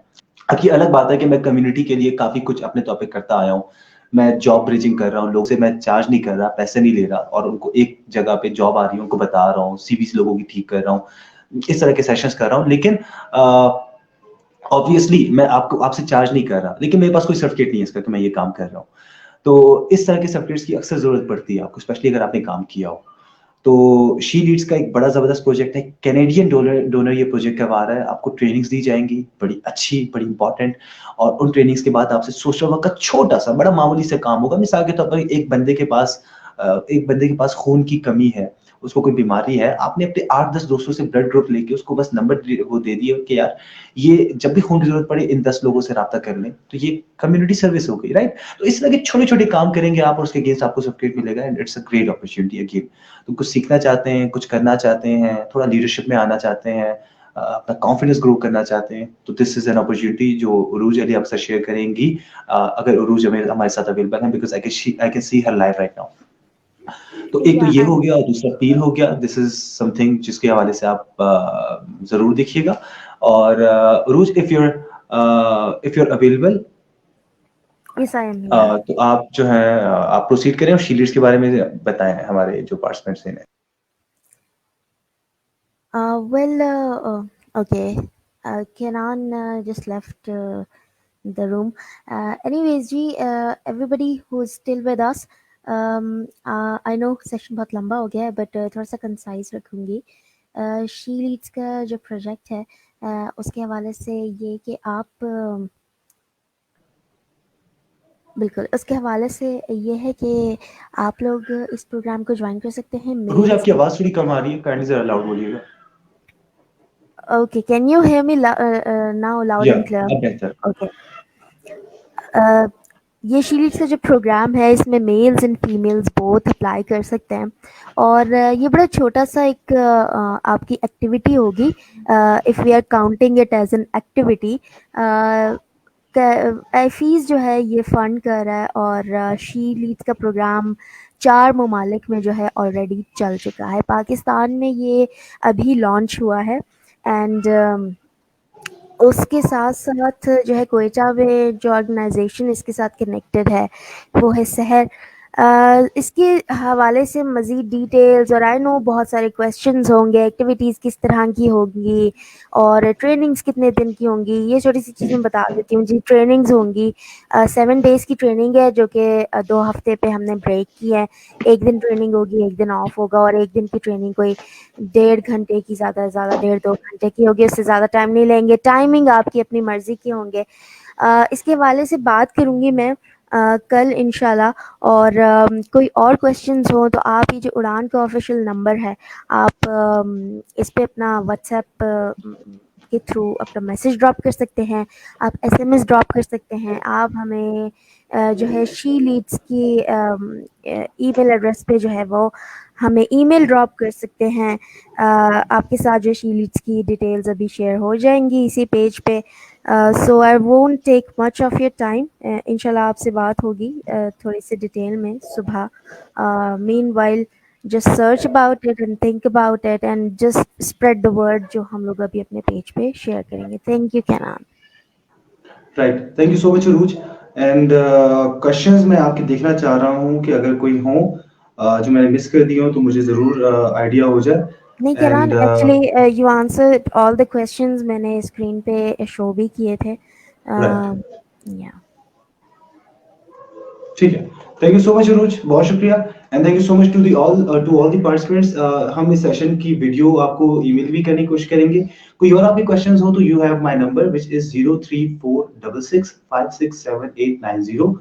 बाकी अलग बात है कि मैं कम्युनिटी के लिए काफी कुछ अपने तौर पे करता आया हूँ। मैं जॉब ब्रिजिंग कर रहा हूँ, लोग से मैं चार्ज नहीं कर रहा, पैसे नहीं ले रहा, और उनको एक जगह पे जॉब आ रही है उनको बता रहा हूँ, सीवीज लोगों की ठीक कर रहा हूँ, इस तरह के सेशंस कर रहा हूँ। लेकिन ऑब्वियसली मैं आपको आपसे चार्ज नहीं कर रहा, लेकिन मेरे पास कोई सर्टिफिकेट नहीं है इसका कि मैं ये काम कर रहा हूँ। तो इस तरह के सर्टिफिकेट्स की अक्सर जरूरत पड़ती है आपको, स्पेशली अगर आपने काम किया हो। तो शी लीड्स का एक बड़ा जबरदस्त प्रोजेक्ट है। कैनेडियन डोनर डोनर ये प्रोजेक्ट करवा रहा है। आपको ट्रेनिंग्स दी जाएंगी बड़ी अच्छी, बड़ी इंपॉर्टेंट। और उन ट्रेनिंग्स के बाद आपसे सोशल वर्क का छोटा सा, बड़ा मामूली से काम होगा। मिसाल के तौर पर एक बंदे के पास खून की कमी है, उसको कोई बीमारी है, आपने अपने 8-10 दोस्तों से ब्लड ग्रुप लेके उसको बस नंबर वो दे दिया कि यार ये जब भी खून की जरूरत पड़े इन 10 लोगों से राब्ता कर लें, तो ये कम्युनिटी सर्विस हो गई, राइट। तो इस तरह के छोटे छोटे काम करेंगे आप, और उसके अगेंस्ट आपको सर्टिफिकेट मिलेगा, and it's a great opportunity again. तो कुछ सीखना चाहते हैं, कुछ करना चाहते हैं, थोड़ा लीडरशिप में आना चाहते हैं, अपना कॉन्फिडेंस ग्रो करना चाहते हैं, तो दिस इज एन अपॉर्चुनिटी जो उरूज अली आपसे शेयर करेंगी। अगर उरूज हमारे साथ अवेलेबल है, because I can see her live right now. तो एक तो Yeah, ये हो and गया, और दूसरा पील हो गया। दिस इज समथिंग जिसके हवाले से आप जरूर देखिएगा। और Urooj, if you're available, yes, I am here. तो आप जो है आप प्रोसीड करें और शील्ड्स के बारे में बताएं हमारे जो पार्टिसिपेंट्स हैं। Okay. Kenan just left the room. Anyways, जी, everybody who's still with us, I know session बहुत लंबा हो गया है, but थोड़ा सा कंसाइज रखूंगी. शी लीड्स का जो प्रोजेक्ट है उसके हवाले से ये कि आप बिल्कुल, उसके हवाले से ये है कि आप लोग इस प्रोग्राम को जॉइन कर सकते हैं रोज मेल्स आपकी के। आवाज थोड़ी कम आ रही है, काइंडली जरा लाउड बोलिएगा। Okay, can you hear me now loud या एंड अब क्लियर? बेहतर। ओके। ये शी लीड्स का जो प्रोग्राम है इसमें mails and females both apply कर सकते हैं और ये बड़ा छोटा सा एक आपकी एक्टिविटी होगी, if we are counting it as an activity. Fees जो है ये फंड कर रहा है और शी लीड्स का प्रोग्राम 4 ममालिक में जो है ऑलरेडी चल चुका है। पाकिस्तान में ये अभी लॉन्च हुआ है एंड उसके साथ-साथ जो है क्वेटा में जो ऑर्गेनाइज़ेशन इसके साथ कनेक्टेड है, वो है सहर। इसके हवाले से मज़ीद डिटेल्स और आई नो बहुत सारे क्वेश्चंस होंगे, एक्टिविटीज़ किस तरह की होंगी और ट्रेनिंग्स कितने दिन की होंगी, ये छोटी-सी चीज़ मैं बता देती हूँ जी। ट्रेनिंग्स होंगी 7 डेज़ की ट्रेनिंग है जो कि 2 हफ़्ते पे हमने ब्रेक की है। 1 दिन ट्रेनिंग होगी, 1 दिन ऑफ होगा और 1 दिन की ट्रेनिंग कोई 1.5 घंटे की, ज़्यादा से ज़्यादा 1.5-2 घंटे की होगी, उससे ज़्यादा टाइम नहीं लेंगे। टाइमिंग आपकी अपनी मर्ज़ी के होंगे। इसके हवाले से बात करूँगी मैं कल इंशाल्लाह। और कोई और क्वेश्चंस हो तो आप ये जो उड़ान का ऑफ़िशियल नंबर है, आप इस पे अपना व्हाट्सएप के थ्रू अपना मैसेज ड्रॉप कर सकते हैं, आप एसएमएस ड्रॉप कर सकते हैं। आप हमें जो है शी लीड्स की ईमेल एड्रेस पे जो है वो हमें ईमेल ड्रॉप कर सकते हैं। आपके साथ जो शी लीड्स की डिटेल्स अभी शेयर हो जाएंगी इसी पेज पे। So I won't take much of your time. इंशाल्लाह आपसे बात होगी थोड़ी सी डिटेल में सुबह। Meanwhile just search about it and think about it and just spread the word जो हम लोग अभी अपने पेज पे शेयर करेंगे। थैंक यू कैनान। Right, thank you so much Arooj. And questions मैं आपके देखना चाह रहा हूँ कि अगर कोई हो जो मैंने मिस कर दिए हो तो मुझे ज़रूर आइडिया हो जाए। नहीं कैनान, and actually you answered all the questions, मैंने स्क्रीन पे शो भी किए थे। राइट, या ठीक है। Thank you so much Arooj, बहुत शुक्रिया। And thank you so much to all the participants. हम इस सेशन की वीडियो आपको ईमेल भी करने की कोशिश करेंगे। कोई और आपके क्वेश्चंस हो तो you have my number which is 0346656789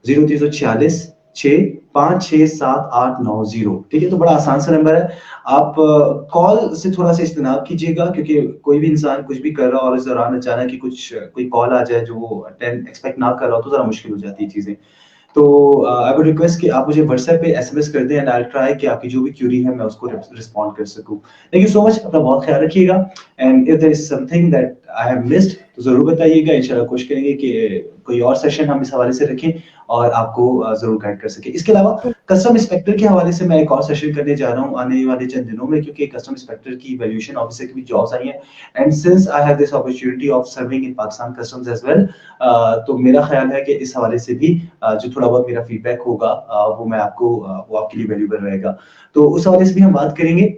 0346 6567890। ठीक है, तो बड़ा आसान सा नंबर है। आप कॉल से थोड़ा सा इज्तनाब कीजिएगा क्योंकि कोई भी इंसान कुछ भी कर रहा हो और इस दौरान अचानक ही कुछ कोई कॉल आ जाए जो वो अटेंड एक्सपेक्ट ना कर रहा हो तो जरा मुश्किल हो जाती है चीजें। तो आई वुड रिक्वेस्ट कि आप मुझे व्हाट्सएप पे एसएमएस कर दें एंड आई विल ट्राई कि आपकी जो भी क्वेरी है मैं उसको रिस्पॉन्ड कर सकूं। थैंक यू सो मच, अपना बहुत ख्याल रखिएगा। And if there is something that I have missed तो जरूर बताइएगा। इंशाल्लाह कोशिश करेंगे कि कोई और सेशन हम इस हवाले से रखें और आपको जरूर गाइड कर सके। इसके अलावा कस्टम इंस्पेक्टर के हवाले से मैं एक और सेशन करने जा रहा हूँ आने वाले चंद दिनों में, क्योंकि कस्टम इंस्पेक्टर की वैल्यूएशन ऑफिसर की भी जॉब्स आई हैं। And since I have this opportunity of serving in Pakistan customs as well, तो मेरा ख्याल है कि इस हवाले से भी जो थोड़ा बहुत मेरा फीडबैक होगा वो मैं आपको वो आपके लिए वैल्यूएबल रहेगा। तो उस हवाले से भी हम बात करेंगे।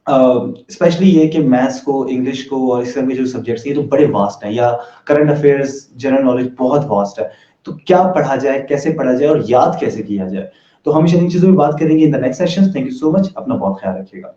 स्पेशली ये कि मैथ्स को, इंग्लिश को और इस तरह के जो सब्जेक्ट्स ये तो बड़े वास्ट हैं, या करंट अफेयर्स, जनरल नॉलेज बहुत वास्ट है। तो क्या पढ़ा जाए, कैसे पढ़ा जाए और याद कैसे किया जाए, तो हम इन चीजों में बात करेंगे in the next session. Thank you so much, अपना बहुत ख्याल रखिएगा।